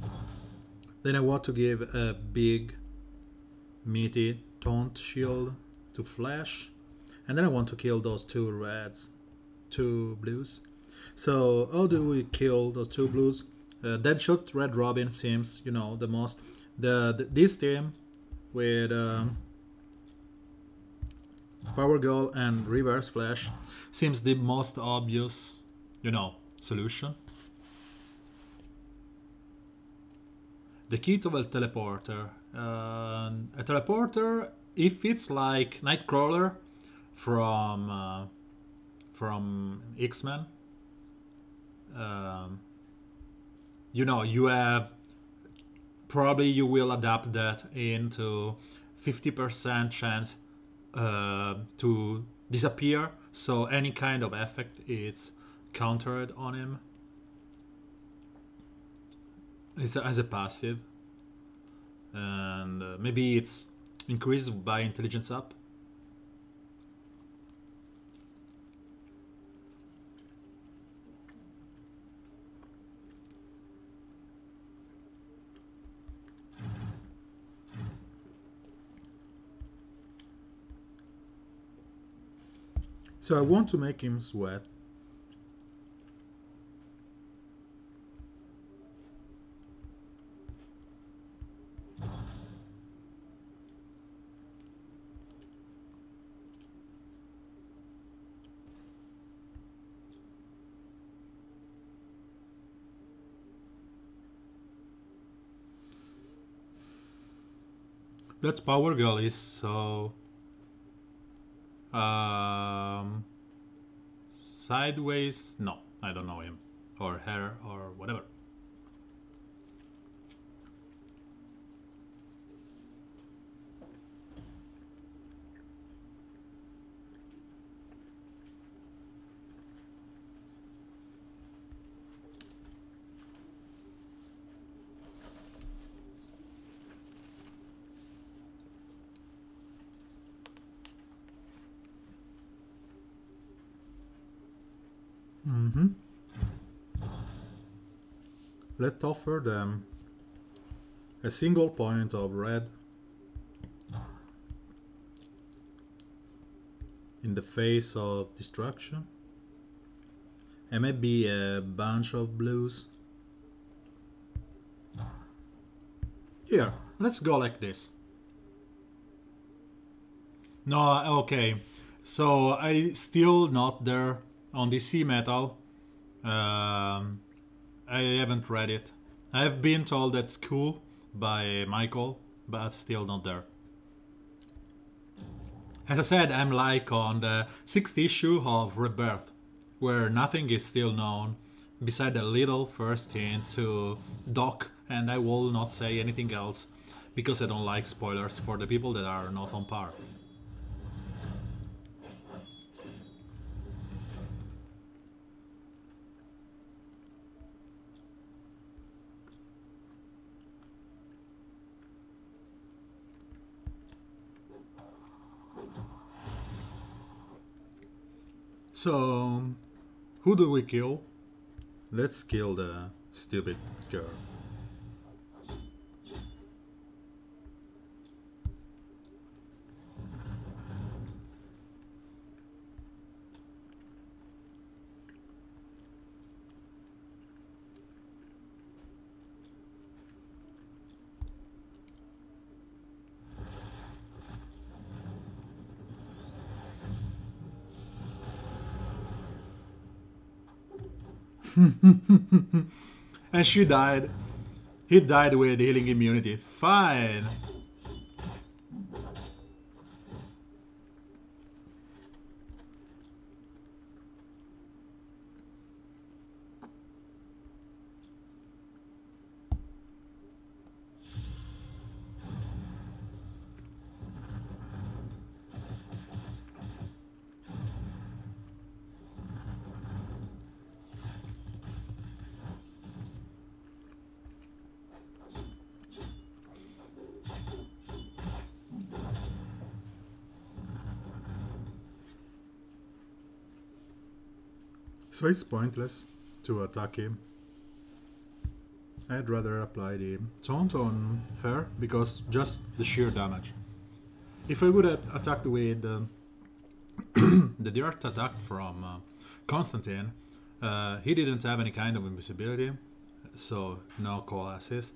Then I want to give a big, meaty Taunt Shield to Flash. And then I want to kill those 2 reds, 2 blues. So how do we kill those 2 blues? Deadshot, Red Robin seems, you know, the most. This team with Power Girl and Reverse Flash seems the most obvious, you know, solution. The key to a teleporter. A teleporter, if it's like Nightcrawler from X-Men, you know, you have probably you will adapt that into 50% chance to disappear, so any kind of effect is countered on him. It's as a passive, and maybe it's increased by intelligence up. So I want to make him sweat. That power girl is so sideways. No, I don't know him or her or whatever. Let's offer them a single point of red in the face of destruction, and maybe a bunch of blues. Here, let's go like this. No, okay. So I still not there on the sea metal. I haven't read it. I have been told that's cool by Michael, but still not there. As I said, I'm like on the 6th issue of Rebirth, where nothing is still known, beside a little first hint to Doc, and I will not say anything else, because I don't like spoilers for the people that are not on par. So, who do we kill? Let's kill the stupid girl. And she died. He died with healing immunity. Fine. So it's pointless to attack him. I'd rather apply the taunt on her, because just the sheer damage. If I would have attacked with the direct attack from Constantine, he didn't have any kind of invisibility, so no call assist.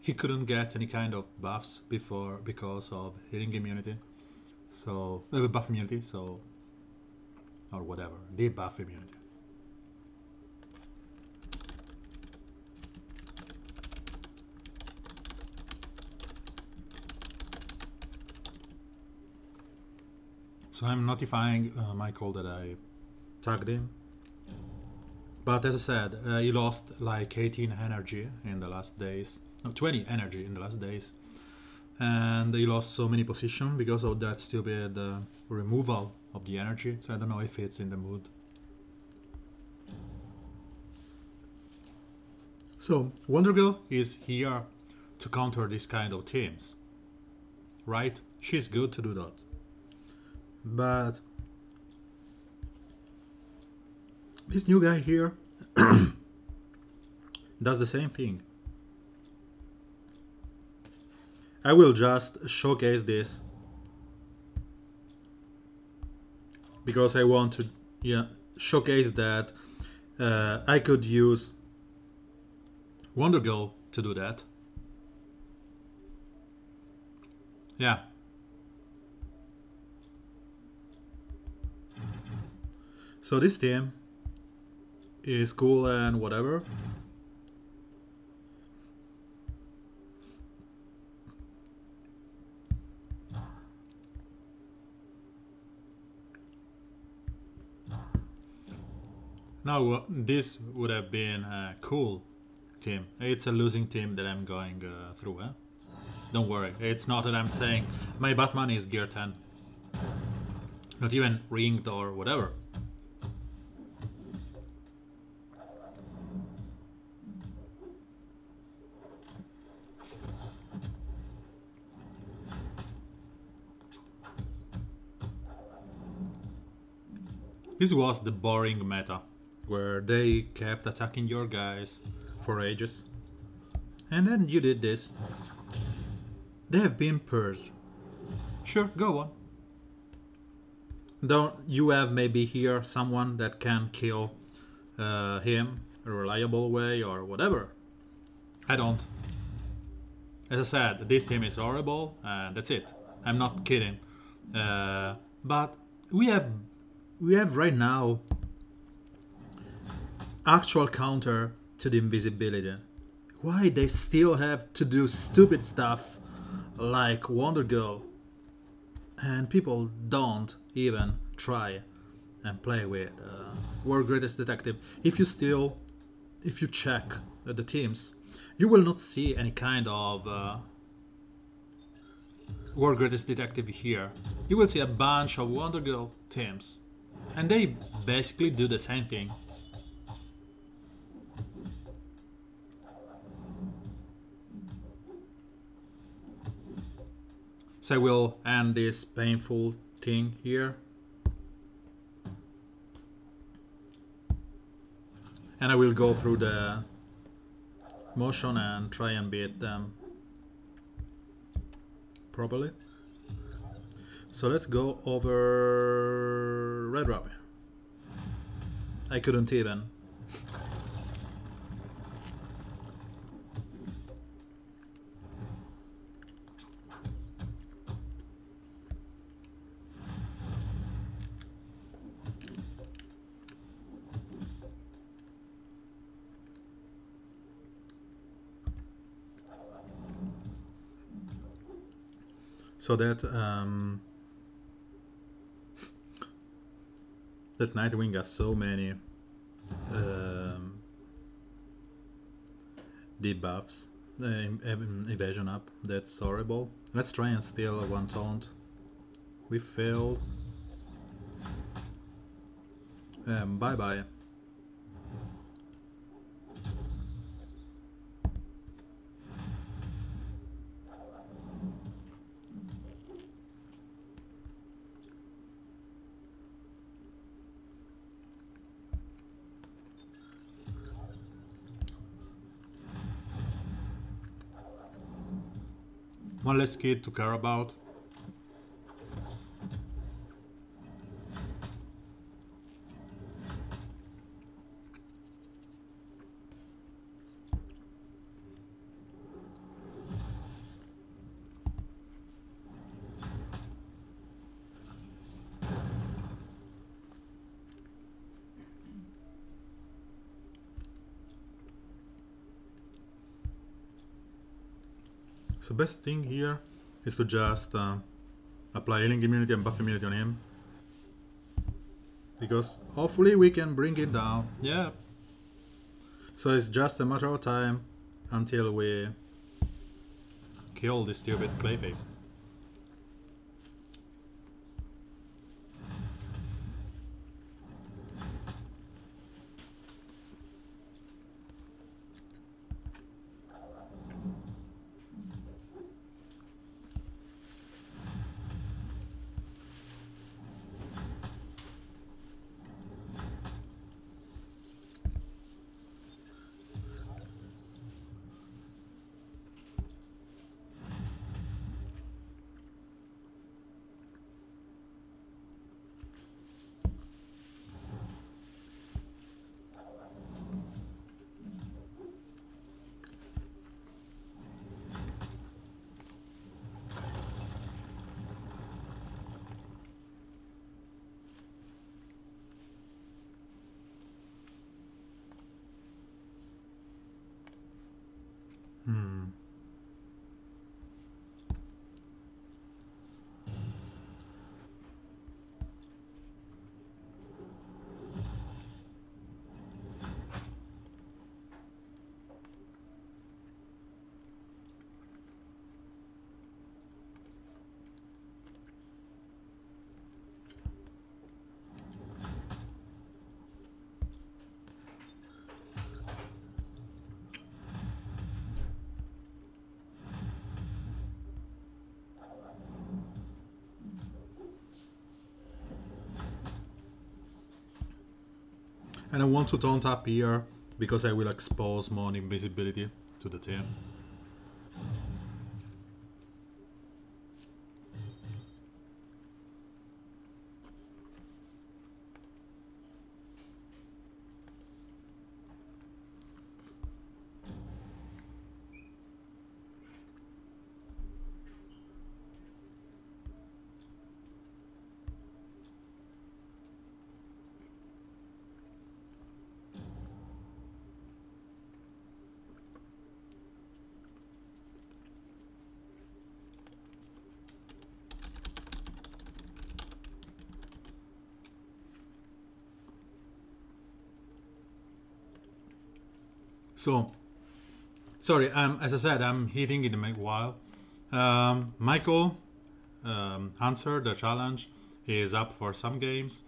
He couldn't get any kind of buffs before because of healing immunity, so buff immunity, so or whatever, debuff immunity. So I'm notifying Michael that I tagged him. But as I said, he lost like 18 energy in the last days. No, 20 energy in the last days. And he lost so many positions because of that stupid removal of the energy. So I don't know if it's in the mood. So Wonder Girl is here to counter this kind of teams. Right? She's good to do that. But this new guy here does the same thing. I will just showcase this because I want to showcase that I could use Wonder Girl to do that. Yeah. So this team is cool and whatever. Now this would have been a cool team. It's a losing team that I'm going through. Don't worry, it's not that I'm saying my Batman is gear 10. Not even ringed or whatever. This was the boring meta, where they kept attacking your guys for ages. And then you did this. They have been purged. Sure, go on. Don't you have maybe here someone that can kill him a reliable way or whatever? I don't. As I said, this team is horrible and that's it. I'm not kidding. But we have right now actual counter to the invisibility. Why they still have to do stupid stuff like Wonder Girl, and people don't even try and play with World Greatest Detective. If you check the teams, you will not see any kind of World Greatest Detective here. You will see a bunch of Wonder Girl teams, and they basically do the same thing. So I will end this painful thing here. And I will go through the motion and try and beat them properly. So let's go over Red Rabbit. I couldn't even. So that that Nightwing has so many debuffs, evasion up. That's horrible. Let's try and steal one taunt. We failed. Bye bye. One less kid to care about. So best thing here is to just apply healing immunity and buff immunity on him, because hopefully we can bring it down. Yeah. So it's just a matter of time until we kill this stupid Clayface. And I want to taunt up here because I will expose more invisibility to the team. So, sorry, as I said, I'm hitting in a while. Michael answered the challenge. He is up for some games.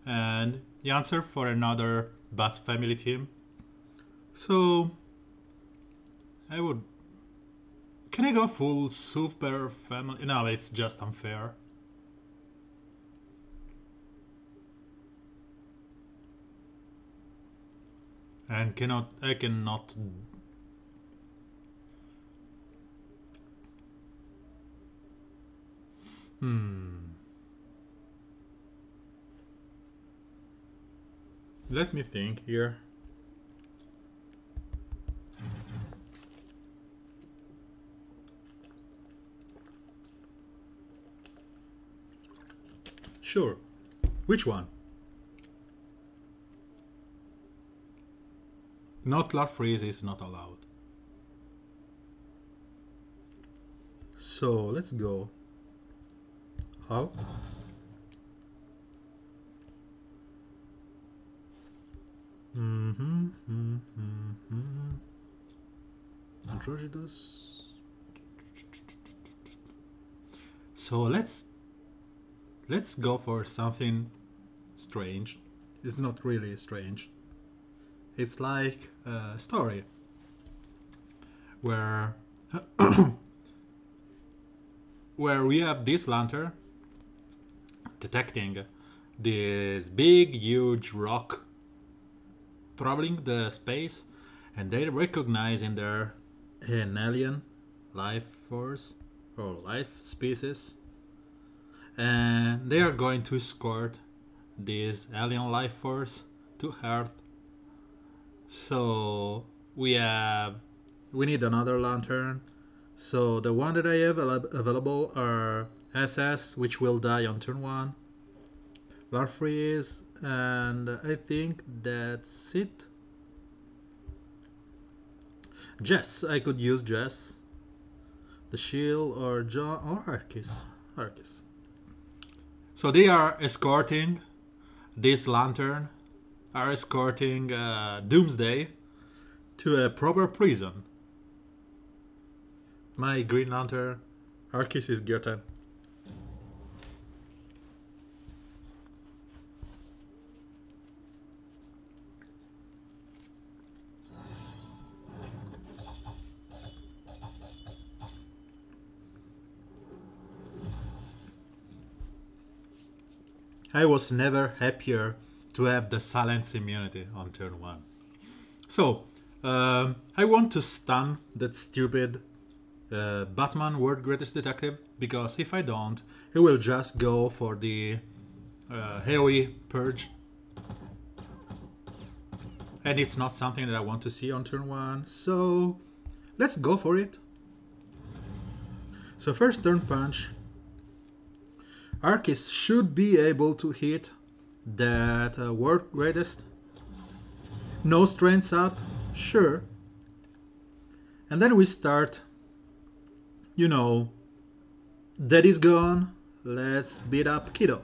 And he answered for another Bat Family team. So, I would... Can I go full Super Family? No, it's just unfair. And I cannot... Let me think here. Sure. Which one? Not Larfreeze is not allowed. So let's go. Hull. Androgynous. So let's go for something strange. It's not really strange. It's like a story where where we have this lantern detecting this big huge rock traveling the space, and they recognize in there an alien life force or life species, and they are going to escort this alien life force to Earth. So we need another lantern. So the one that I have available are SS, which will die on turn 1, Larfreeze, and I think that's it. Jess, I could use Jess, the shield, or John, or Arcus. So they are escorting this lantern, are escorting Doomsday to a proper prison. My Green Lantern, Arcus is gear 10. I was never happier to have the silence immunity on turn 1. So, I want to stun that stupid Batman World Greatest Detective, because if I don't, he will just go for the AoE purge. And it's not something that I want to see on turn 1, so let's go for it. So first turn punch. Arcus should be able to hit that World Greatest. No strengths up, sure. And then we start, you know, that is gone, let's beat up Kiddo.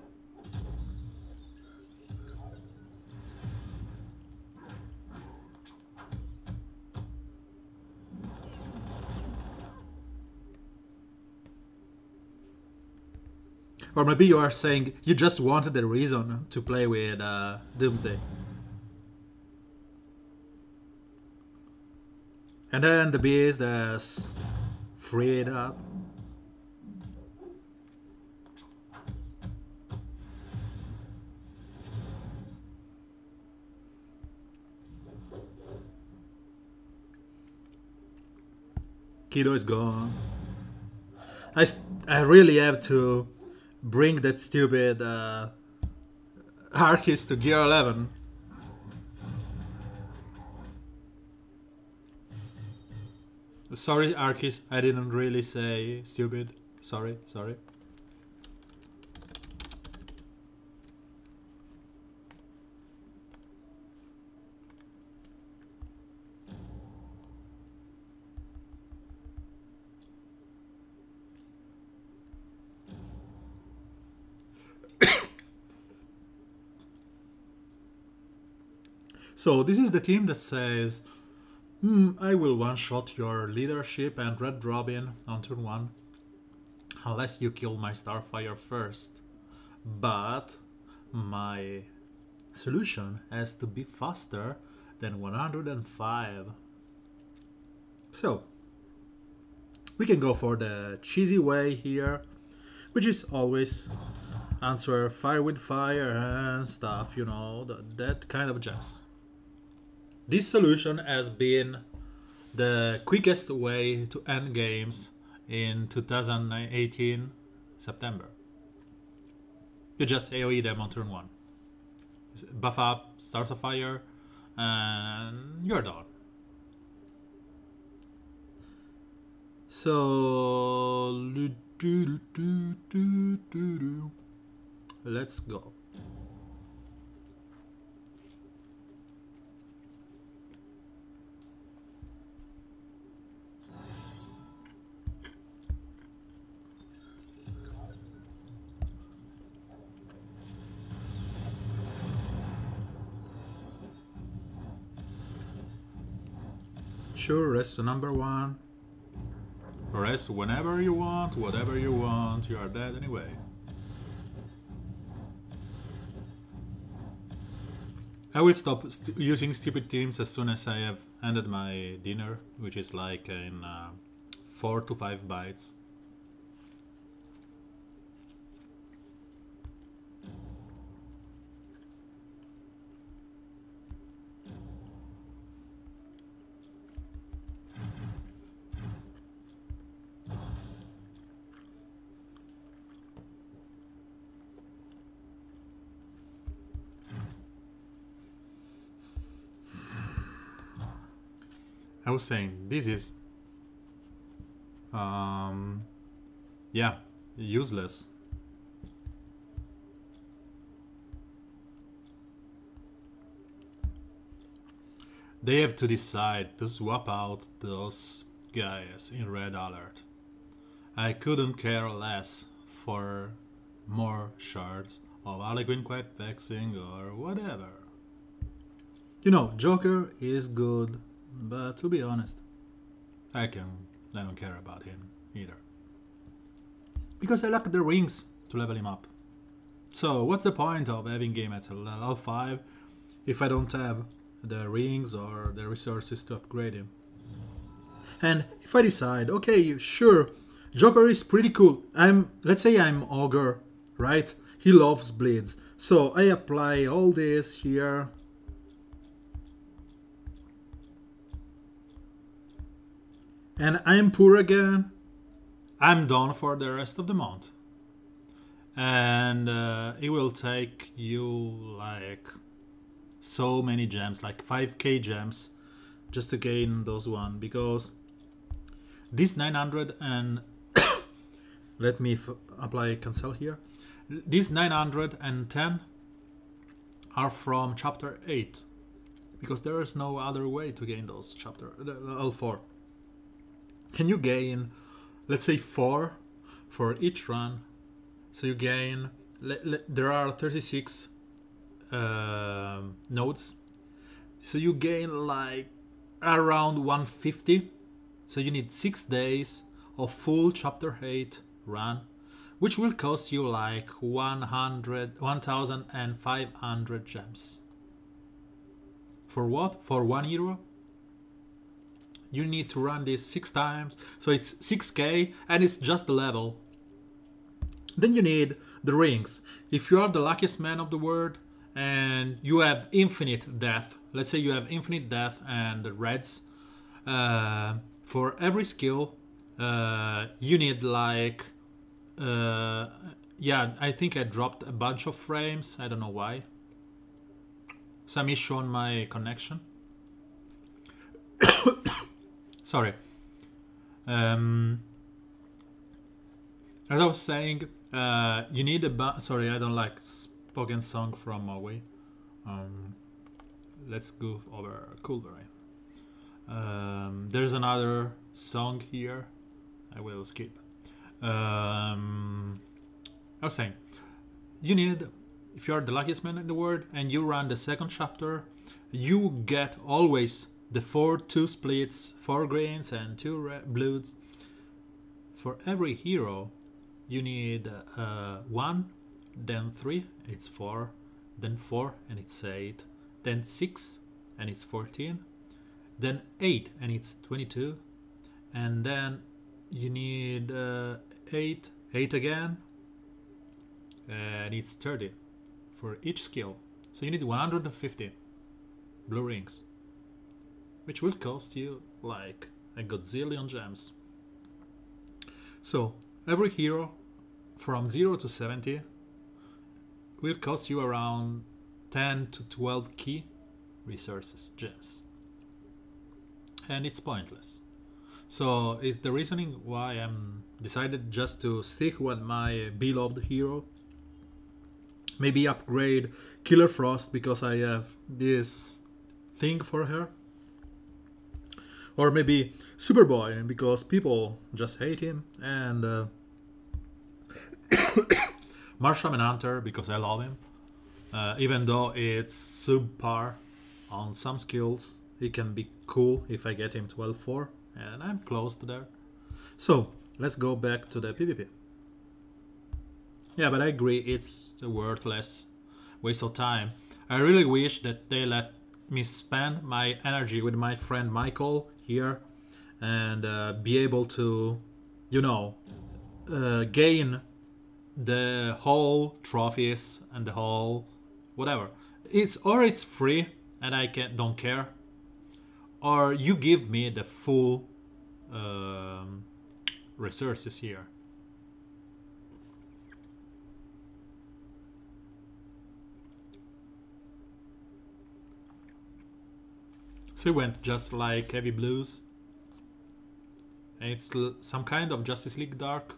Or maybe you are saying you just wanted a reason to play with Doomsday. And then the beast is freed up. Kido is gone. I really have to bring that stupid Arcus to gear 11. Sorry, Arcus, I didn't really say stupid. Sorry. So this is the team that says, I will one-shot your leadership and Red Robin on turn 1, unless you kill my Starfire first. But my solution has to be faster than 105. So, we can go for the cheesy way here, which is always answer fire with fire and stuff, you know, that kind of jazz. This solution has been the quickest way to end games in 2018 September. You just AoE them on turn 1. Buff up, Stars of Fire, and you're done. So let's go. Sure, rest to number 1. Rest whenever you want, whatever you want, you are dead anyway. I will stop using stupid teams as soon as I have ended my dinner, which is like in 4 to 5 bites. I was saying, this is, yeah, useless. They have to decide to swap out those guys in red alert. I couldn't care less for more shards of Harlequin Quiet Vexing or whatever. You know, Joker is good. But to be honest, I don't care about him either. Because I lack the rings to level him up. So what's the point of having him at level 5 if I don't have the rings or the resources to upgrade him? And if I decide, okay, sure, Joker is pretty cool. Let's say I'm Ogre, right? He loves bleeds. So I apply all this here. And I'm poor again. I'm done for the rest of the month. And it will take you like so many gems, like 5k gems, just to gain those one. Because these 900 and... let me apply cancel here. These 910 are from chapter 8. Because there is no other way to gain those chapter L4. Can you gain, let's say 4 for each run? So you gain, there are 36 nodes. So you gain like around 150. So you need 6 days of full chapter 8 run, which will cost you like 1,500 gems. For what? For 1 euro? You need to run this 6 times, so it's 6k and it's just the level. Then you need the rings. If you are the luckiest man of the world and you have infinite death, let's say you have infinite death and reds, for every skill you need like yeah, I think I dropped a bunch of frames. I don't know why. Some issue on my connection. Sorry. As I was saying, you need a sorry, I don't like spoken song from away. Let's go over Coolberry. There's another song here. I will skip. I was saying, you need, if you are the luckiest man in the world and you run the second chapter, you get always the 4-2 splits, 4 greens and 2 blues. For every hero, you need 1, then 3, it's 4, then 4 and it's 8, then 6 and it's 14, then 8 and it's 22, and then you need 8 again, and it's 30 for each skill. So you need 150 blue rings, which will cost you like a gazillion gems. So every hero from 0 to 70 will cost you around 10 to 12 key resources, gems. And it's pointless. So it's the reasoning why I'm decided just to stick with my beloved hero. Maybe upgrade Killer Frost because I have this thing for her. Or maybe Superboy because people just hate him. And Marshman Hunter because I love him. Even though it's subpar on some skills, he can be cool if I get him 12-4. And I'm close to there. So let's go back to the PvP. Yeah, but I agree, it's a worthless waste of time. I really wish that they let me spend my energy with my friend Michael here and be able to, you know, gain the whole trophies and the whole whatever. It's free and I don't care, or you give me the full resources here. So it went just like Heavy Blues. And it's some kind of Justice League Dark.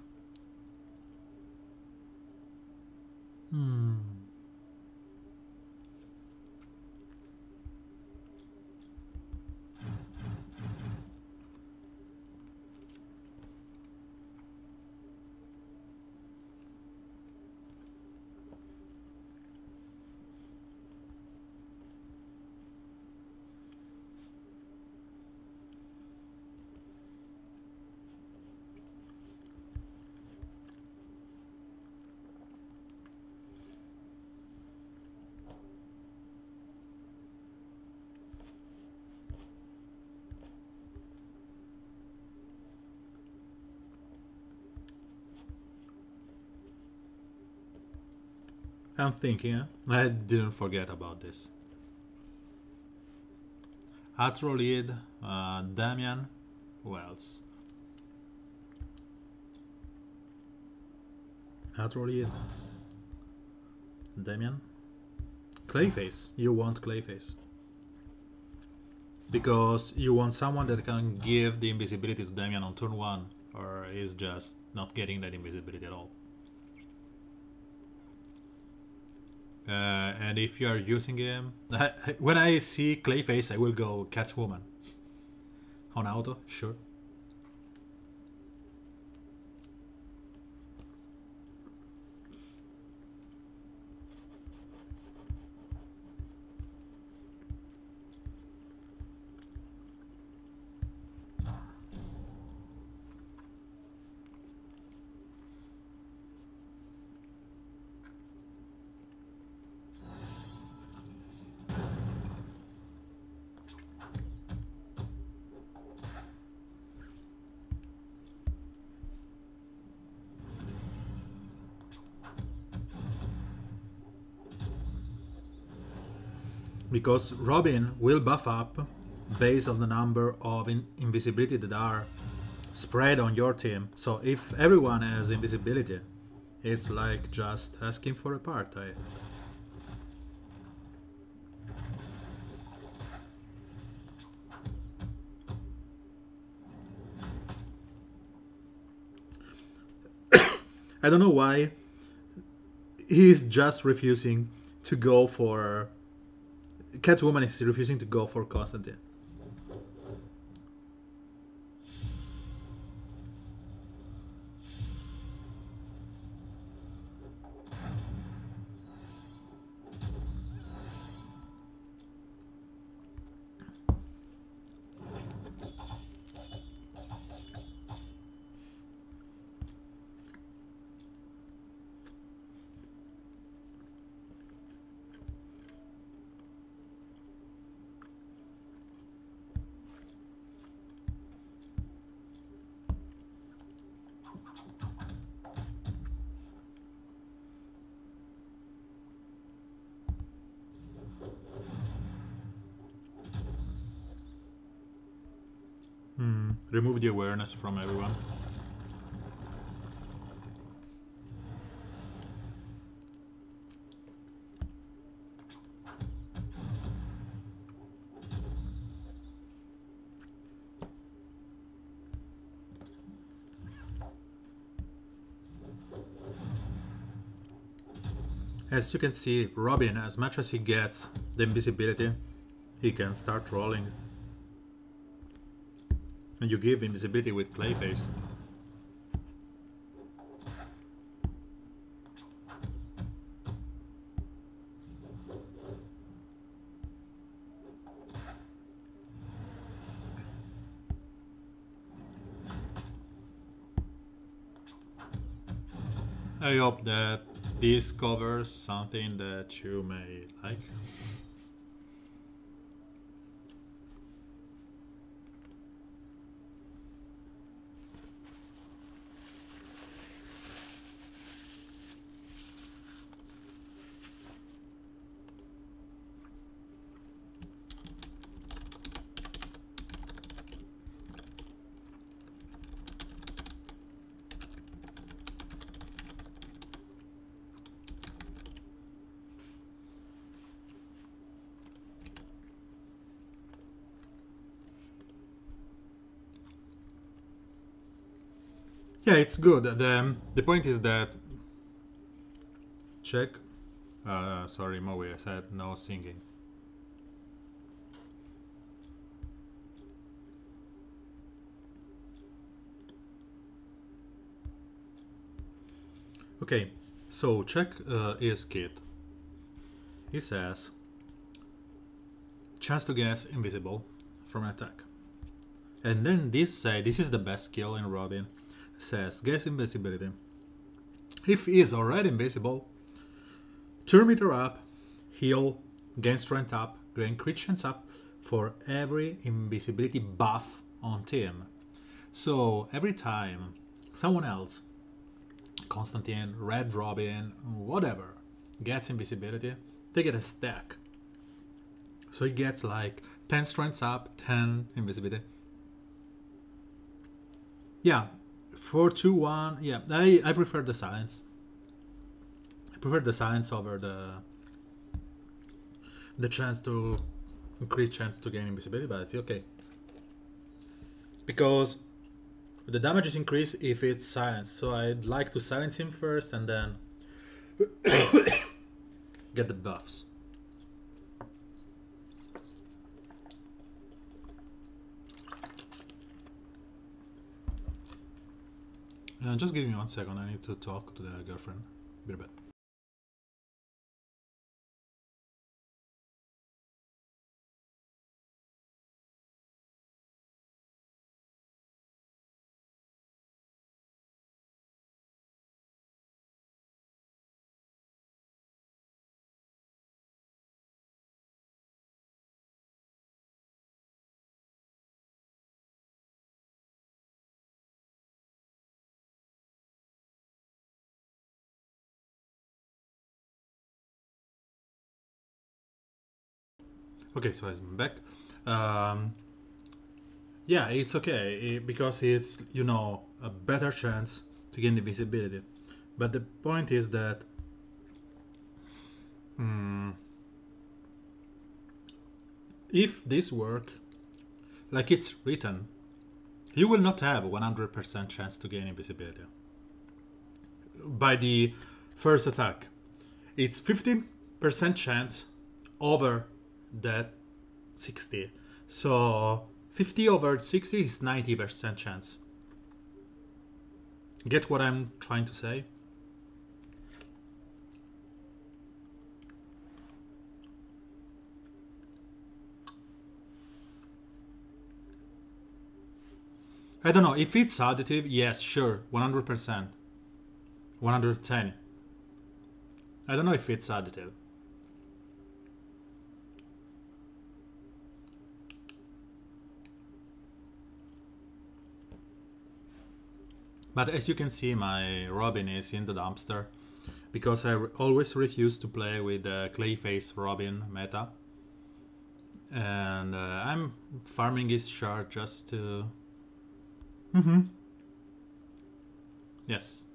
I'm thinking, I didn't forget about this. Atrolid, Damian, who else? Atrolid, Damian, Clayface. You want Clayface because you want someone that can give the invisibility to Damian on turn 1, or is just not getting that invisibility at all. And if you are using him, when I see Clayface, I will go Catwoman. On auto, sure. Because Robin will buff up based on the number of invisibility that are spread on your team. So if everyone has invisibility, it's like just asking for a party. I don't know why he's just refusing to go for... Catwoman is refusing to go for Constantine. Remove the awareness from everyone. As you can see, Robin, as much as he gets the invisibility, he can start rolling. And you give invisibility with Clayface. I hope that this covers something that you may like. Yeah, it's good. The point is that... Check. Sorry, Moe, I said no singing. Okay, so check his kit. He says chance to get invisible from an attack. And then this is the best skill in Robin. Says guess invisibility. If he is already invisible, turn meter up, heal, gain strength up, gain crit chance up for every invisibility buff on team. So every time someone else, Constantine, Red Robin, whatever, gets invisibility, they get a stack. So he gets like 10 strengths up, 10 invisibility. Yeah, 4-2-1. Yeah, I prefer the silence. I prefer the silence over the chance to increase chance to gain invisibility, but it's okay. Because the damage is increased if it's silenced, so I'd like to silence him first and then get the buffs. Just give me 1 second, I need to talk to the girlfriend. Be right back. Okay, so I'm back. Yeah, it's okay because it's, you know, a better chance to gain invisibility. But the point is that if this work like it's written, you will not have 100% chance to gain invisibility by the first attack. It's 15% chance over that 60. So 50 over 60 is 90% chance. Get what I'm trying to say? I don't know, if it's additive, yes, sure, 100%. 110. I don't know if it's additive. But as you can see, my Robin is in the dumpster because I always refuse to play with the Clayface Robin meta. And I'm farming his shard just to... Yes.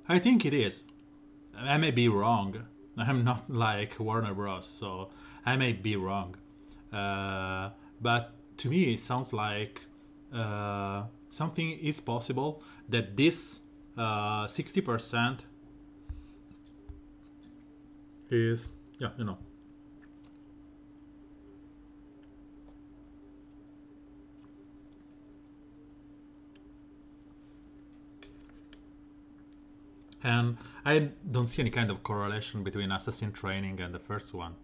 I think it is. I may be wrong. I'm not like Warner Bros, so I may be wrong. But to me, it sounds like something is possible that this 60% is, yeah, you know. And I don't see any kind of correlation between Assassin Training and the first one.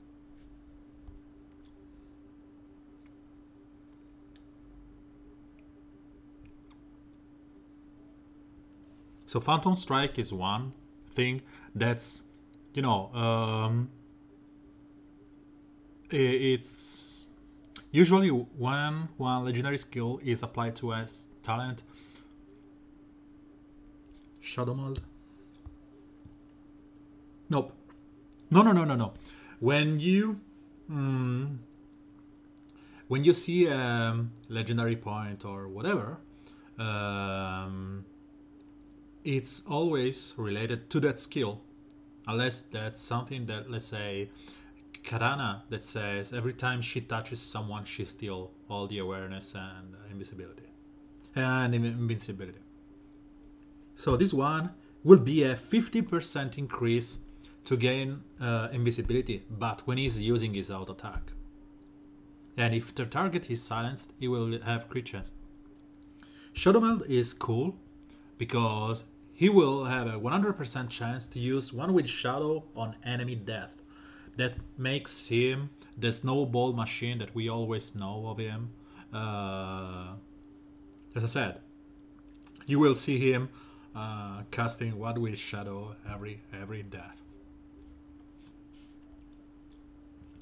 So Phantom Strike is one thing that's, you know, it's usually when one legendary skill is applied to a talent. Shadow Mold? Nope. No. When you see a legendary point or whatever, it's always related to that skill, unless that's something that, let's say, Katana, that says every time she touches someone, she steals all the awareness and invisibility and invincibility. So this one will be a 50% increase to gain invisibility, but when he's using his auto attack. And if the target is silenced, he will have crit chance. Shadow Meld is cool because he will have a 100% chance to use one with shadow on enemy death. That makes him the snowball machine that we always know of him. As I said, you will see him casting one with shadow every death,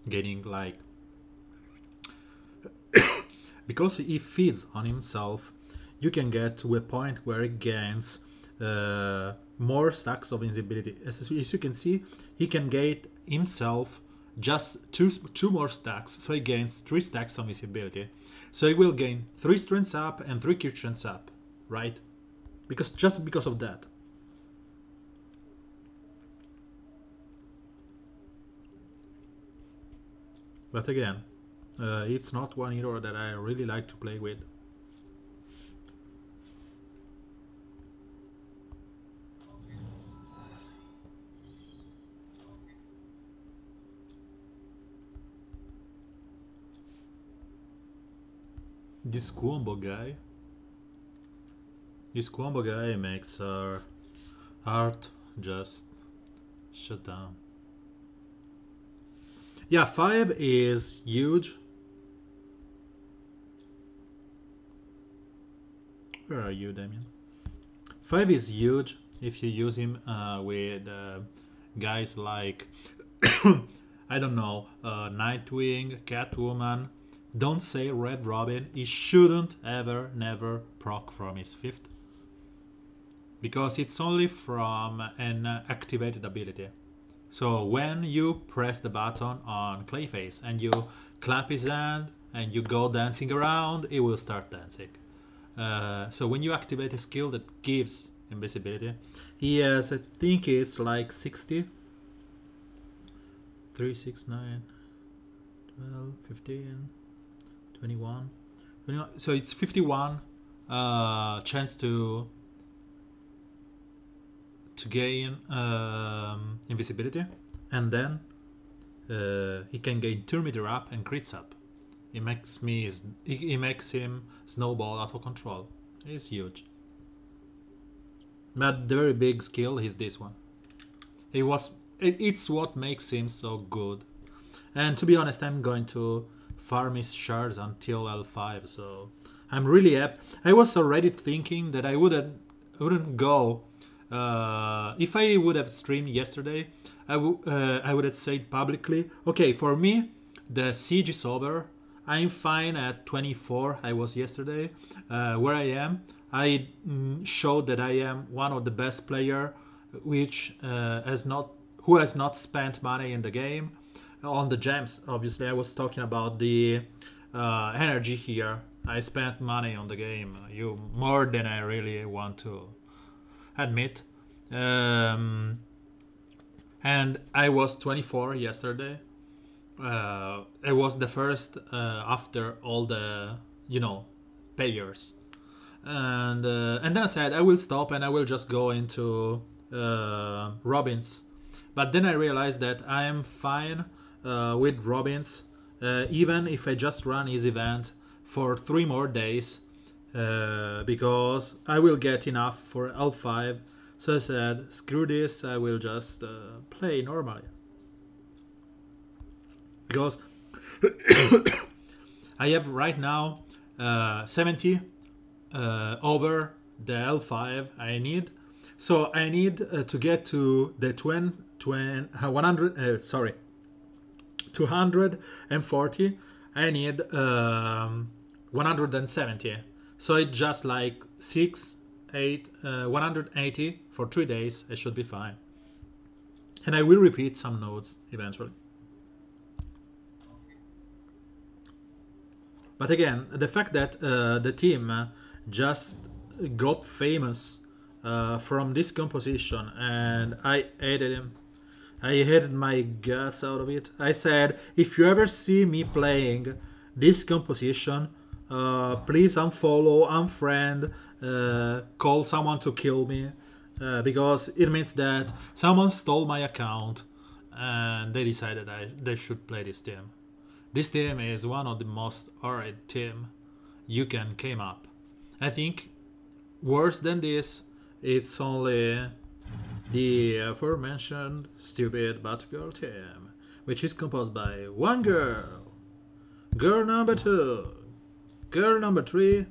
gaining like because he feeds on himself. You can get to a point where he gains more stacks of invisibility. As you can see, he can gain himself just two more stacks, so he gains 3 stacks of invisibility. So he will gain 3 strengths up and 3 crit chance up, right? Just because of that. But again, it's not one hero that I really like to play with. This combo guy makes our heart just shut down. Yeah, 5 is huge. Where are you, Damien? 5 is huge if you use him with guys like, I don't know, Nightwing, Catwoman. Don't say Red Robin. He shouldn't never proc from his 5th. Because it's only from an activated ability. So when you press the button on Clayface and you clap his hand and you go dancing around, it will start dancing. So when you activate a skill that gives invisibility, he has, I think it's like 60. 3, 6, 9, 12, 15, 21. So it's 51 chance to gain invisibility, and then he can gain 2 meter up and crits up. It makes him snowball out of control. It's huge. But the very big skill is this one. It's what makes him so good. And to be honest, I'm going to farm his shards until L5, so I'm really happy. I was already thinking that I wouldn't go. If I would have streamed yesterday, I would have said publicly, okay, for me, the siege is over. I'm fine at 24, I was yesterday. Where I am, I showed that I am one of the best player who has not spent money in the game. On the gems, obviously, I was talking about the energy here. I spent money on the game, more than I really want to admit. And I was 24 yesterday. I was the first after all the payers, and then I said I will stop and I will just go into Robins. But then I realized that I am fine with Robins, even if I just run his event for 3 more days, because I will get enough for L5. So I said, screw this, I will just play normally. Because I have right now 70 over the L5 I need. So I need to get to the 240. I need 170. So it's just like 180 for 3 days. I should be fine. And I will repeat some nodes eventually. But again, the fact that the team just got famous from this composition, and I hated him. I hated my guts out of it. I said, if you ever see me playing this composition, please unfollow, unfriend, call someone to kill me, because it means that someone stole my account and they decided they should play this team. This team is one of the most horrid team you can came up. I think worse than this, it's only the aforementioned stupid Batgirl team, which is composed by one girl, girl number 2, girl number 3,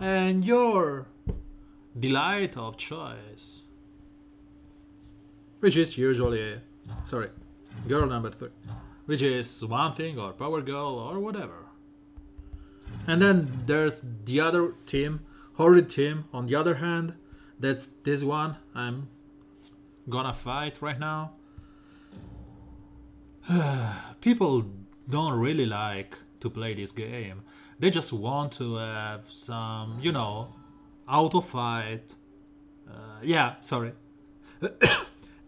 and your delight of choice, which is usually, girl number 3, which is Swamp Thing or Power Girl or whatever. And then there's the other team, horrid team, on the other hand. That's this one I'm gonna fight right now. People don't really like to play this game. They just want to have some, auto fight. They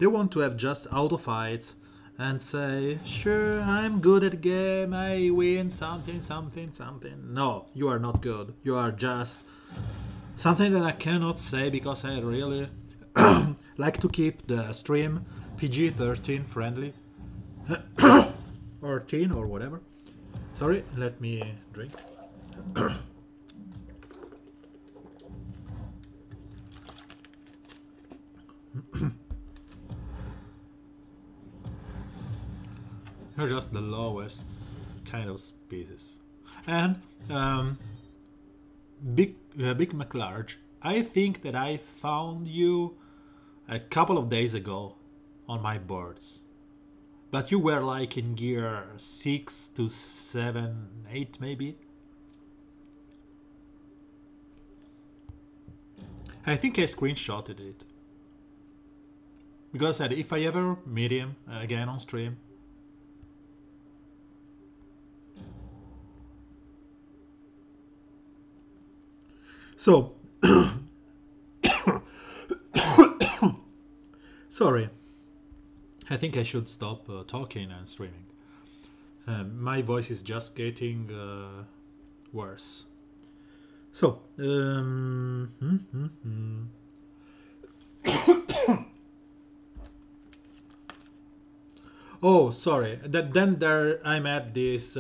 want to have just auto fights and say, sure, I'm good at the game, I win something. No, you are not good. You are just something that I cannot say because I really like to keep the stream PG-13 friendly. Or teen or whatever. Sorry, let me drink. You're just the lowest kind of species. And Big McLarge, I think that I found you a couple of days ago on my boards. But you were like in gear 6 to 7, 8 maybe. I think I screenshotted it. Because I said, if I ever meet him again on stream, So, sorry. I think I should stop talking and streaming. My voice is just getting worse. So, oh, sorry. Then there I'm at this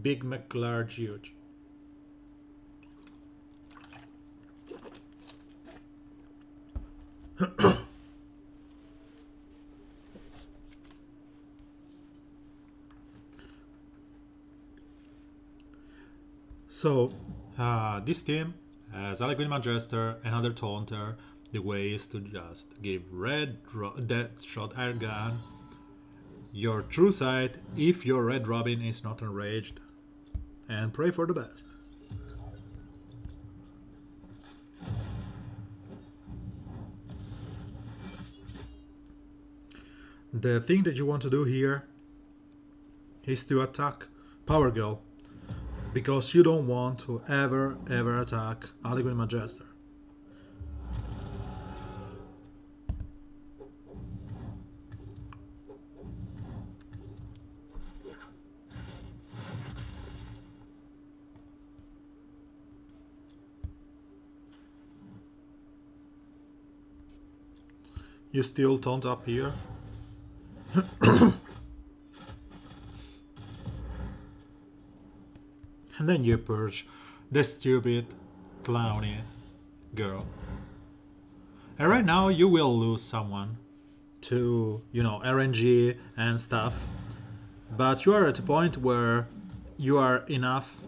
Big Mac large huge. So, this team has Aliquid Magister, another Taunter. The way is to just give red death shot air gun your true sight if your Red Robin is not enraged, and pray for the best. The thing that you want to do here is to attack Power Girl, because you don't want to ever attack Aliquid Magister. You still taunt up here. And then you purge the stupid clowny girl. And right now you will lose someone to, you know, RNG and stuff. But you are at a point where you are enough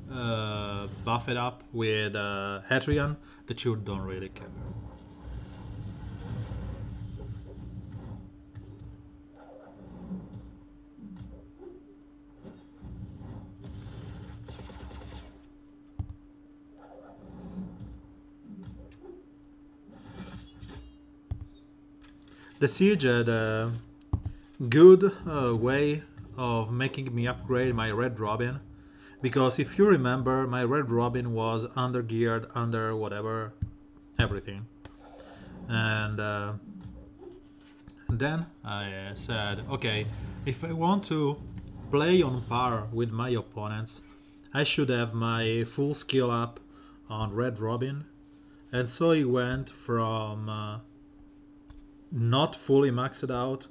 buffed up with Hetrion that you don't really care. The Siege had a good way of making me upgrade my Red Robin, because if you remember, my Red Robin was under geared, under whatever, everything. And then I said, okay, if I want to play on par with my opponents, I should have my full skill up on Red Robin. And so he went from not fully maxed out.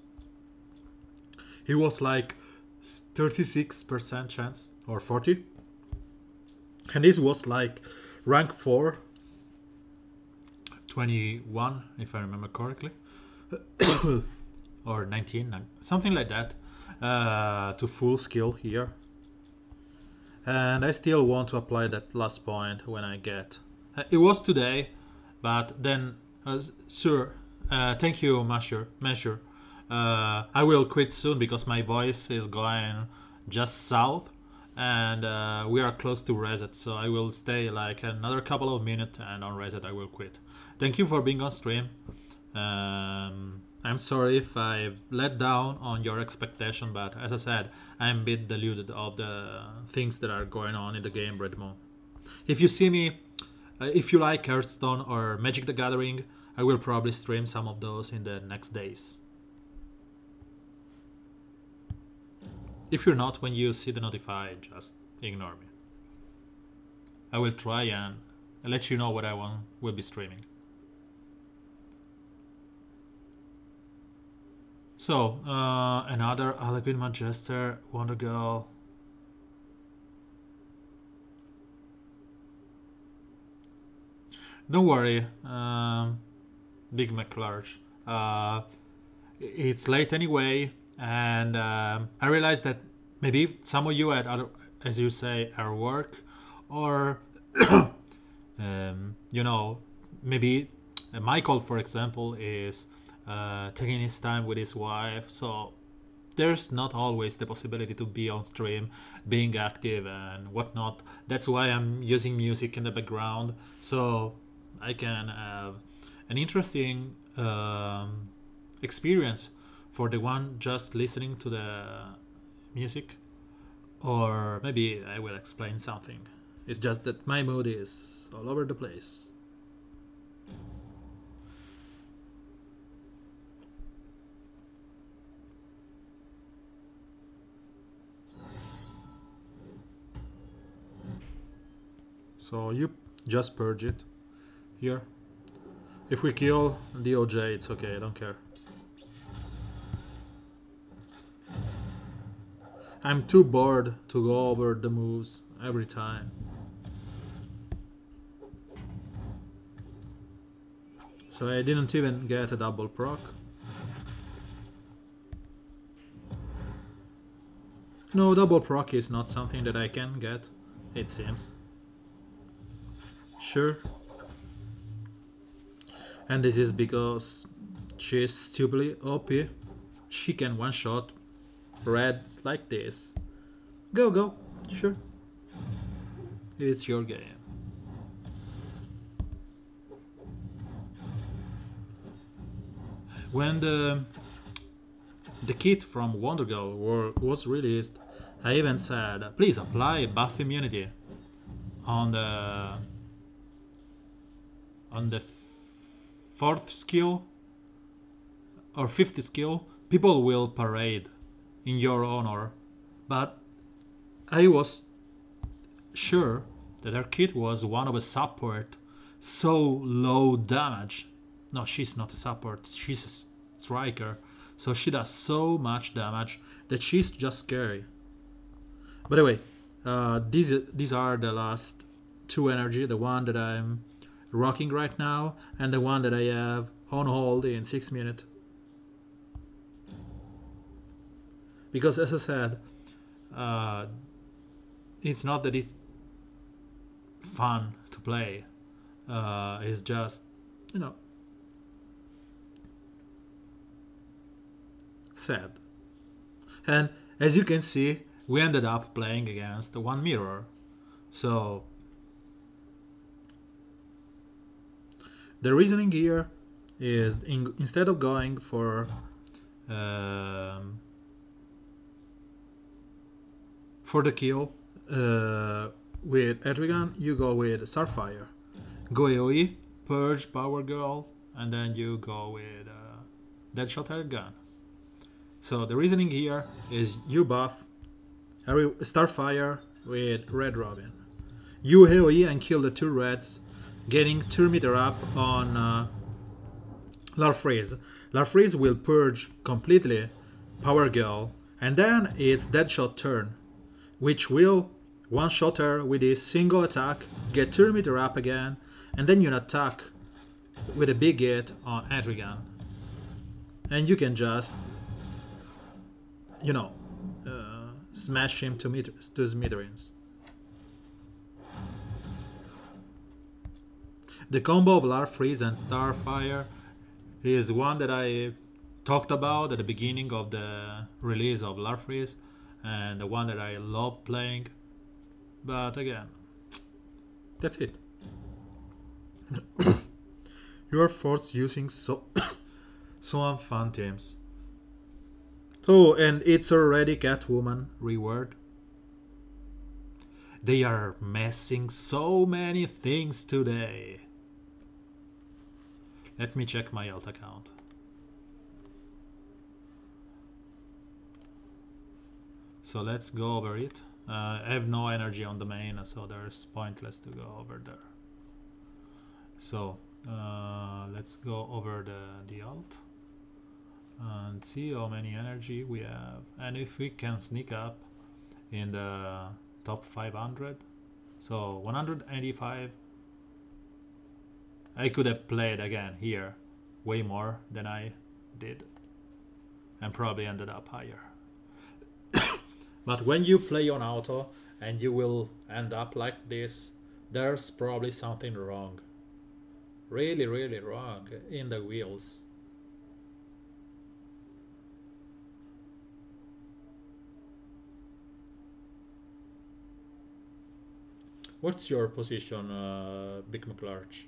He was like 36% chance or 40, and this was like rank 4, 21 if I remember correctly, or 19, something like that, to full skill here. And I still want to apply that last point when I get it was today, but then sure. Thank you, Measure. I will quit soon because my voice is going just south, and we are close to reset, so I will stay like another couple of minutes, and on reset I will quit. Thank you for being on stream. I'm sorry if I've let down on your expectation, but as I said, I'm a bit deluded of the things that are going on in the game right now. If you see me, if you like Hearthstone or Magic the Gathering, I will probably stream some of those in the next days. If you're not, when you see the notify, just ignore me. I will try and let you know what I will be streaming. So, another Aliquid Magister, Wonder Girl. Don't worry. Big McLarge. It's late anyway, and I realized that maybe some of you had other, as you say, are work, or you know, maybe Michael, for example, is taking his time with his wife, so there's not always the possibility to be on stream, being active and whatnot. That's why I'm using music in the background, so I can have an interesting experience for the one just listening to the music, or maybe I will explain something It's just that my mood is all over the place. So you just purge it here. If we kill the OJ, it's okay, I don't care. I'm too bored to go over the moves every time. So I didn't even get a double proc. No, double proc is not something that I can get, it seems. Sure. And this is because she's stupidly OP. She can one-shot red like this. Go, go. Sure. It's your game. When the kit from Wonder Girl was released, I even said, please apply buff immunity on the fourth skill or fifth skill. People will parade in your honor, but I was sure that her kit was one of a support, so low damage. No, she's not a support, she's a striker, so she does so much damage that she's just scary. By the way, these are the last two energy, the one that I'm rocking right now and the one that I have on hold in 6 minutes. Because as I said, it's not that it's fun to play, it's just, you know, sad. And as you can see, we ended up playing against one mirror. So the reasoning here is instead of going for the kill with Etrigan, you go with Starfire. Go AoE, Purge, Power Girl, and then you go with Deadshot Air Gun. So the reasoning here is you buff Starfire with Red Robin. You AoE and kill the two reds, getting 2 meter up on Larfreeze. Larfreeze will purge completely Power Girl, and then it's Deadshot turn, which will one-shot her with his single attack, get 2 meter up again, and then you attack with a big hit on Etrigan. And you can just, you know, smash him to smithereens. The combo of Larfreeze and Starfire is one that I talked about at the beginning of the release of Larfreeze, and the one that I love playing. But again, that's it. You are forced using so unfun teams. Oh, and it's already Catwoman reward. They are messing so many things today. Let me check my alt account. So let's go over it. I have no energy on the main, so there's pointless to go over there. So let's go over the alt and see how many energy we have, and if we can sneak up in the top 500. So 185. I could have played again here way more than I did and probably ended up higher. But when you play on auto and you will end up like this, there's probably something wrong. Really, really wrong in the wheels. What's your position, Big McLarch?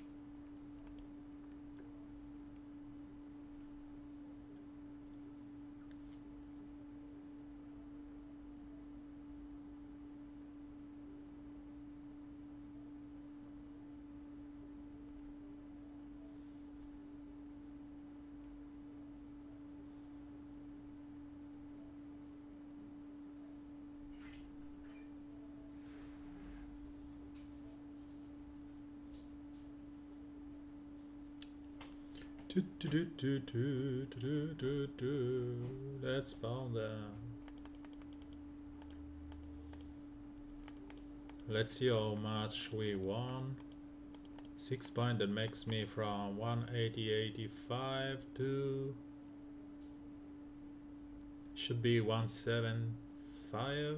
Let's spawn them. Let's see how much we won. 6 points, that makes me from 180.85 to should be 175.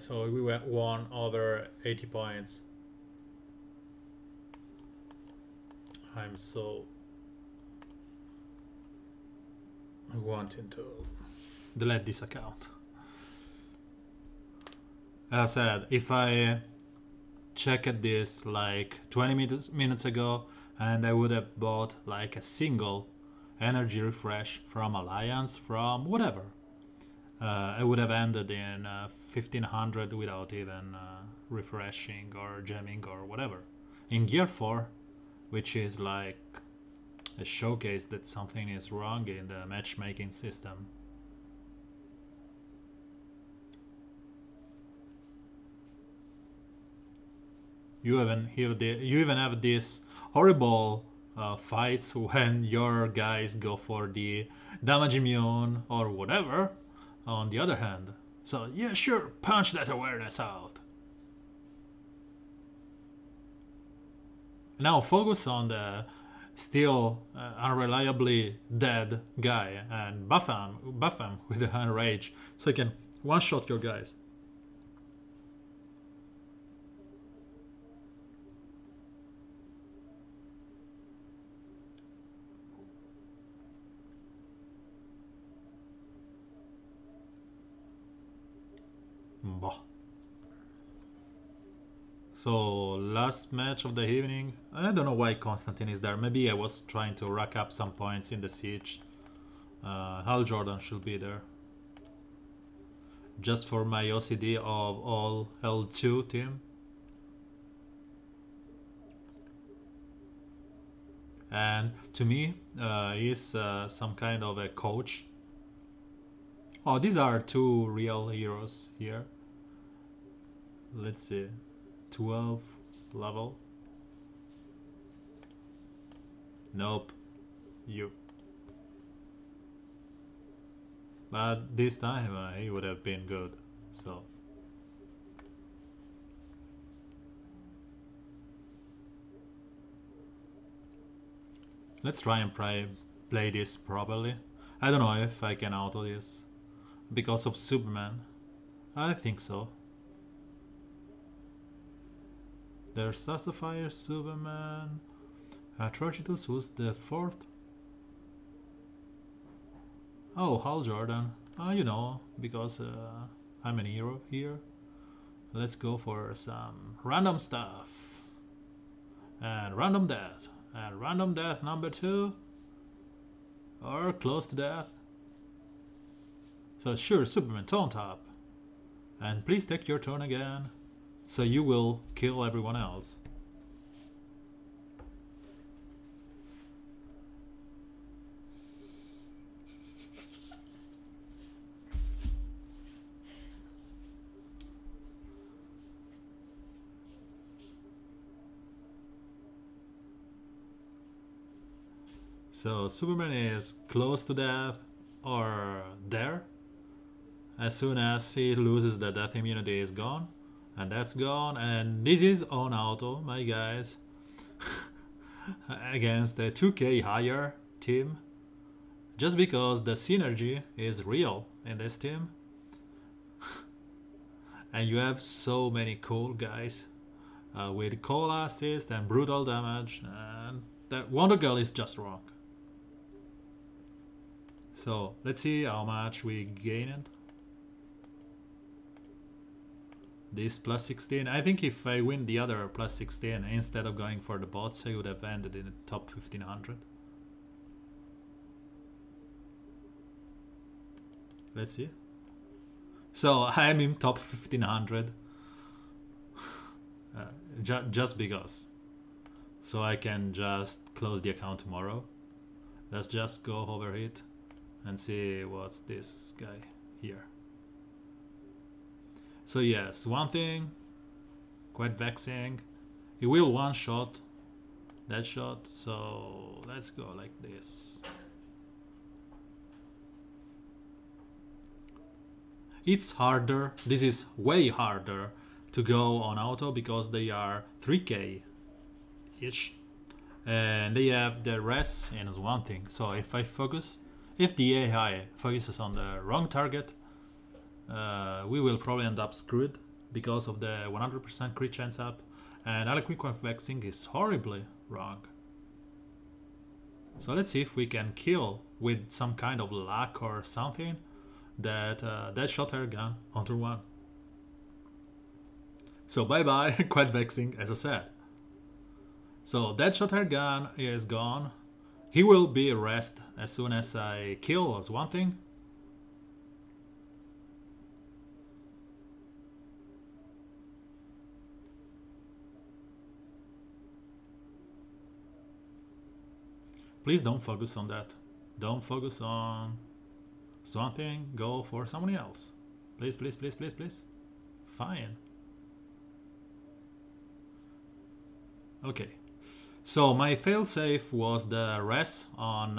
So we won over 80 points. I'm so wanting to delete this account. As I said, if I checked this like 20 minutes ago and I would have bought like a single energy refresh from Alliance, from whatever, I would have ended in 1500 without even refreshing or jamming or whatever. In Gear 4, which is like a showcase that something is wrong in the matchmaking system. You even have these horrible fights when your guys go for the damage immune or whatever on the other hand. So yeah, sure, punch that awareness out. Now focus on the still unreliably dead guy and buff him with the enrage so you can one-shot your guys. Bah. So last match of the evening. I don't know why Constantine is there. Maybe I was trying to rack up some points in the siege. Hal Jordan should be there. Just for my OCD of all L2 team. And to me, he's some kind of a coach. Oh, these are two real heroes here. Let's see. 12 level. Nope. You. But this time he would have been good. So. Let's try and play this properly. I don't know if I can auto this. Because of Superman. I think so. There's Sassafire, Superman. Atrocitus was the fourth. Oh, Hal Jordan. You know, because I'm an hero here. Let's go for some random stuff. And random death. And random death number 2. Or close to death. So sure, Superman, taunt up. And please take your turn again. So you will kill everyone else. So Superman is close to death or there. As soon as he loses the death immunity is gone. And that's gone. And this is on auto, my guys. Against the 2k higher team. Just because the synergy is real in this team. And you have so many cool guys. With cola assist and brutal damage. And that Wonder Girl is just wrong. So let's see how much we gained. This plus 16. I think if I win the other plus 16 instead of going for the bots, I would have ended in the top 1500. Let's see. So I'm in top 1500. Just because. So I can just close the account tomorrow. Let's just go over it and see what's this guy here. So yes, one thing, quite vexing, He will one shot that shot, so let's go like this. It's harder, this is way harder to go on auto because they are 3k each and they have the rest in one thing. So if I focus, if the AI focuses on the wrong target, we will probably end up screwed because of the 100% crit chance up, and quick vexing is horribly wrong. So let's see if we can kill with some kind of luck or something that shot air gun on turn 1. So bye bye quite vexing, as I said. So that shot air gun is gone. He will be rest as soon as I kill as one thing. Please don't focus on that. Don't focus on something. Go for someone else. Please, please, please, please, please. Fine. Okay. So my failsafe was the res on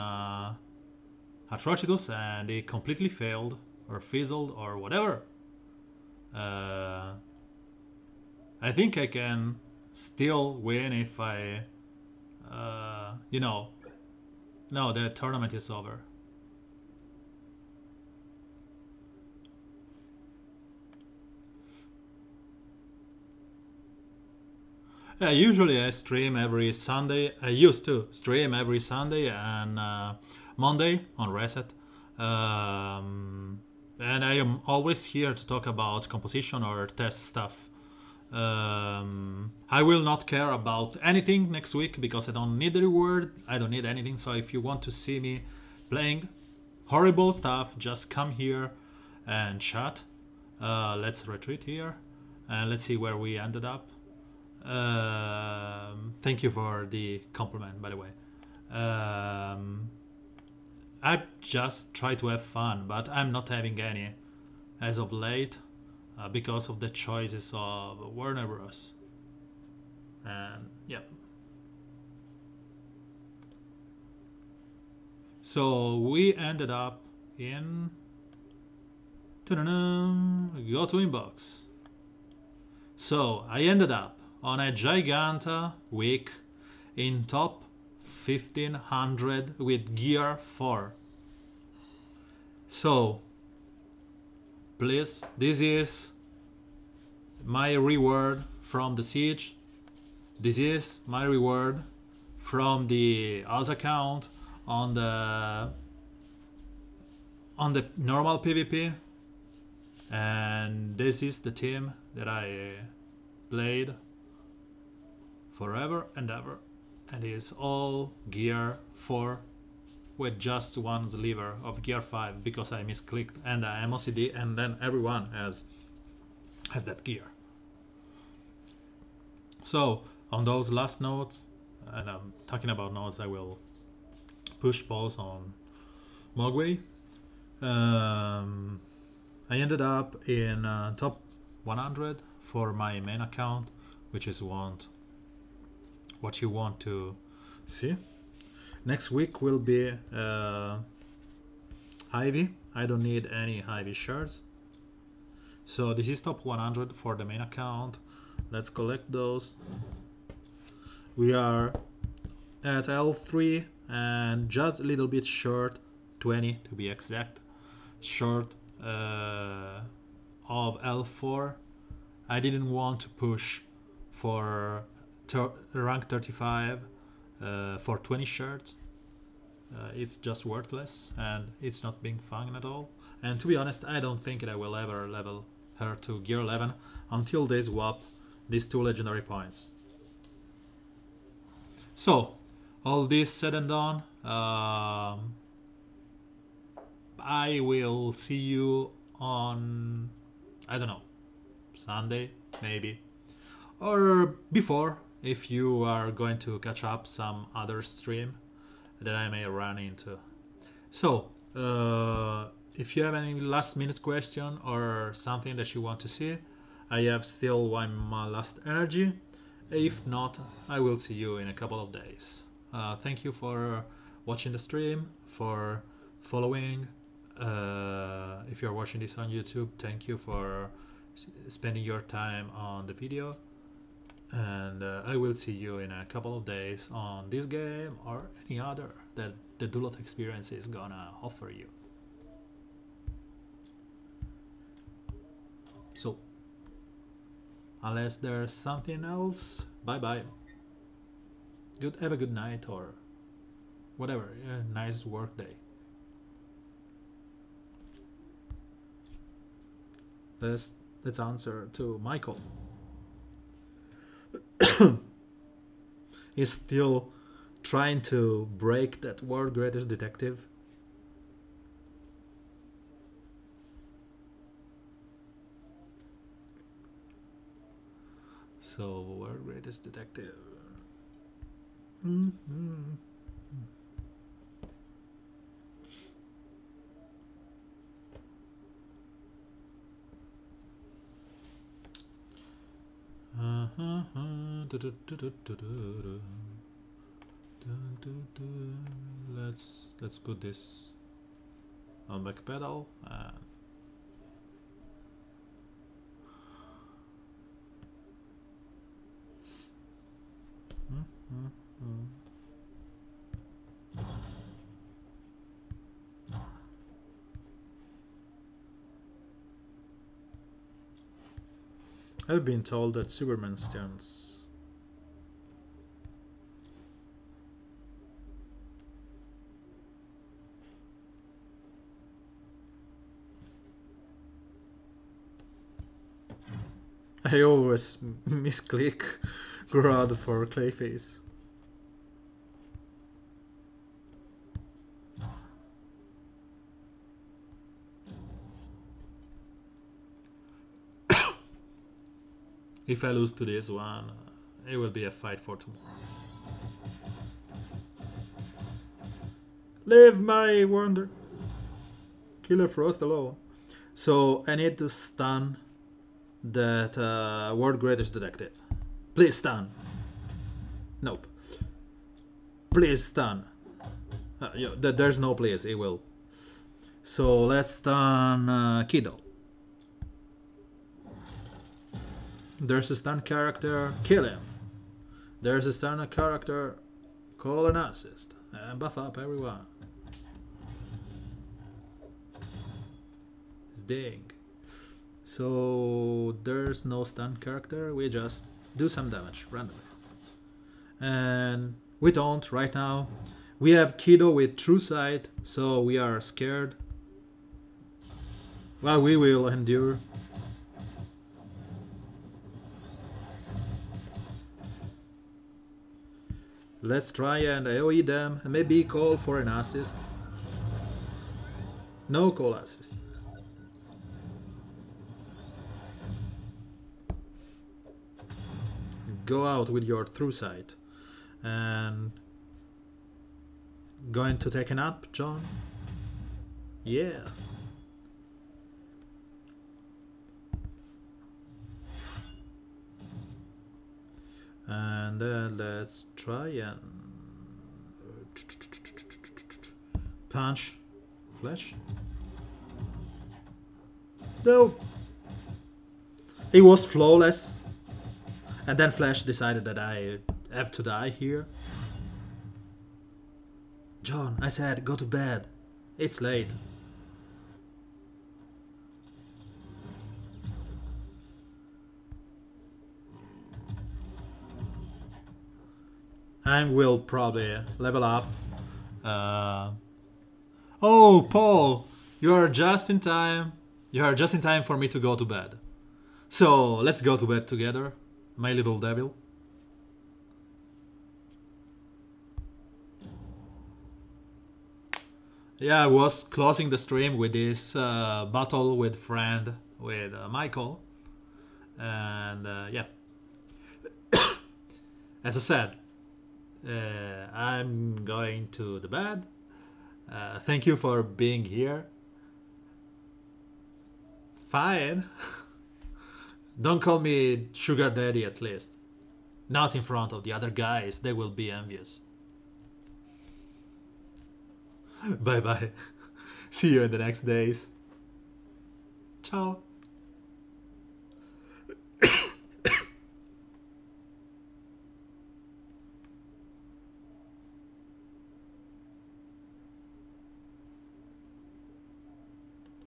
Atrocitus, and it completely failed or fizzled or whatever. I think I can still win if I, you know, no, the tournament is over. Usually I stream every Sunday. I used to stream every Sunday and Monday on Reset. And I am always here to talk about composition or test stuff. I will not care about anything next week because I don't need the reward. I don't need anything. So if you want to see me playing horrible stuff, just come here and chat. Let's retreat here and let's see where we ended up. Thank you for the compliment, by the way. I just try to have fun, but I'm not having any as of late because of the choices of Warner Bros. And yeah. So we ended up in go to inbox. So I ended up on a Giganta week in top 1500 with gear 4. So please, this is my reward from the siege. This is my reward from the alt account on the normal PvP, and this is the team that I played forever and ever, and is all gear 4 with just one sliver of gear 5 because I misclicked and I am OCD, and then everyone has that gear. So on those last notes, and I'm talking about notes, I will push pause on Mogwai. I ended up in top 100 for my main account, which is what you want to see. Next week will be Ivy. I don't need any Ivy shards. So this is top 100 for the main account. Let's collect those. We are at L3 and just a little bit short, 20 to be exact, short of L4. I didn't want to push for rank 35 for 20 shards. It's just worthless and it's not being fun at all. And to be honest, I don't think that I will ever level her to gear 11 until they swap these 2 legendary points. So, all this said and done, I will see you on, I don't know, Sunday maybe, or before, if you are going to catch up some other stream that I may run into. So, if you have any last minute question or something that you want to see, I have still one last energy, If not, I will see you in a couple of days. Thank you for watching the stream, for following. If you're watching this on YouTube, thank you for spending your time on the video. And I will see you in a couple of days on this game or any other that the Dulot experience is gonna offer you. So, unless there's something else, bye bye. Have a good night or whatever. Nice work day. Let's answer to Michael. He's still trying to break that world greatest detective. So, world greatest detective. Let's put this on back pedal and I've been told that Superman stands. I always misclick Grad for Clayface. If I lose to this one, it will be a fight for tomorrow. Leave my wonder Killer Frost alone. So I need to stun that world greatest detective. Please stun. Nope. Please stun. There's no please, it will. So let's stun Kiddo. There's a stun character, kill him. There's a stun character, call an assist. And buff up everyone. Ding. So there's no stun character, we just do some damage randomly. And we don't right now. We have Kiddo with True Sight, so we are scared. Well, we will endure. Let's try and AoE them and maybe call for an assist. No call assist. Go out with your True Sight. And going to take a nap, John? Yeah. And then let's try and punch Flash. No. It was flawless. And then Flash decided that I have to die here. John, I said, go to bed. It's late. I will probably level up. Oh, Paul, you are just in time. You are just in time for me to go to bed. So let's go to bed together, my little devil. Yeah, I was closing the stream with this battle with friend, with Michael. And yeah. As I said, I'm going to the bed. Thank you for being here. Fine. Don't call me sugar daddy at least. not in front of the other guys. They will be envious. Bye bye. See you in the next days. Ciao.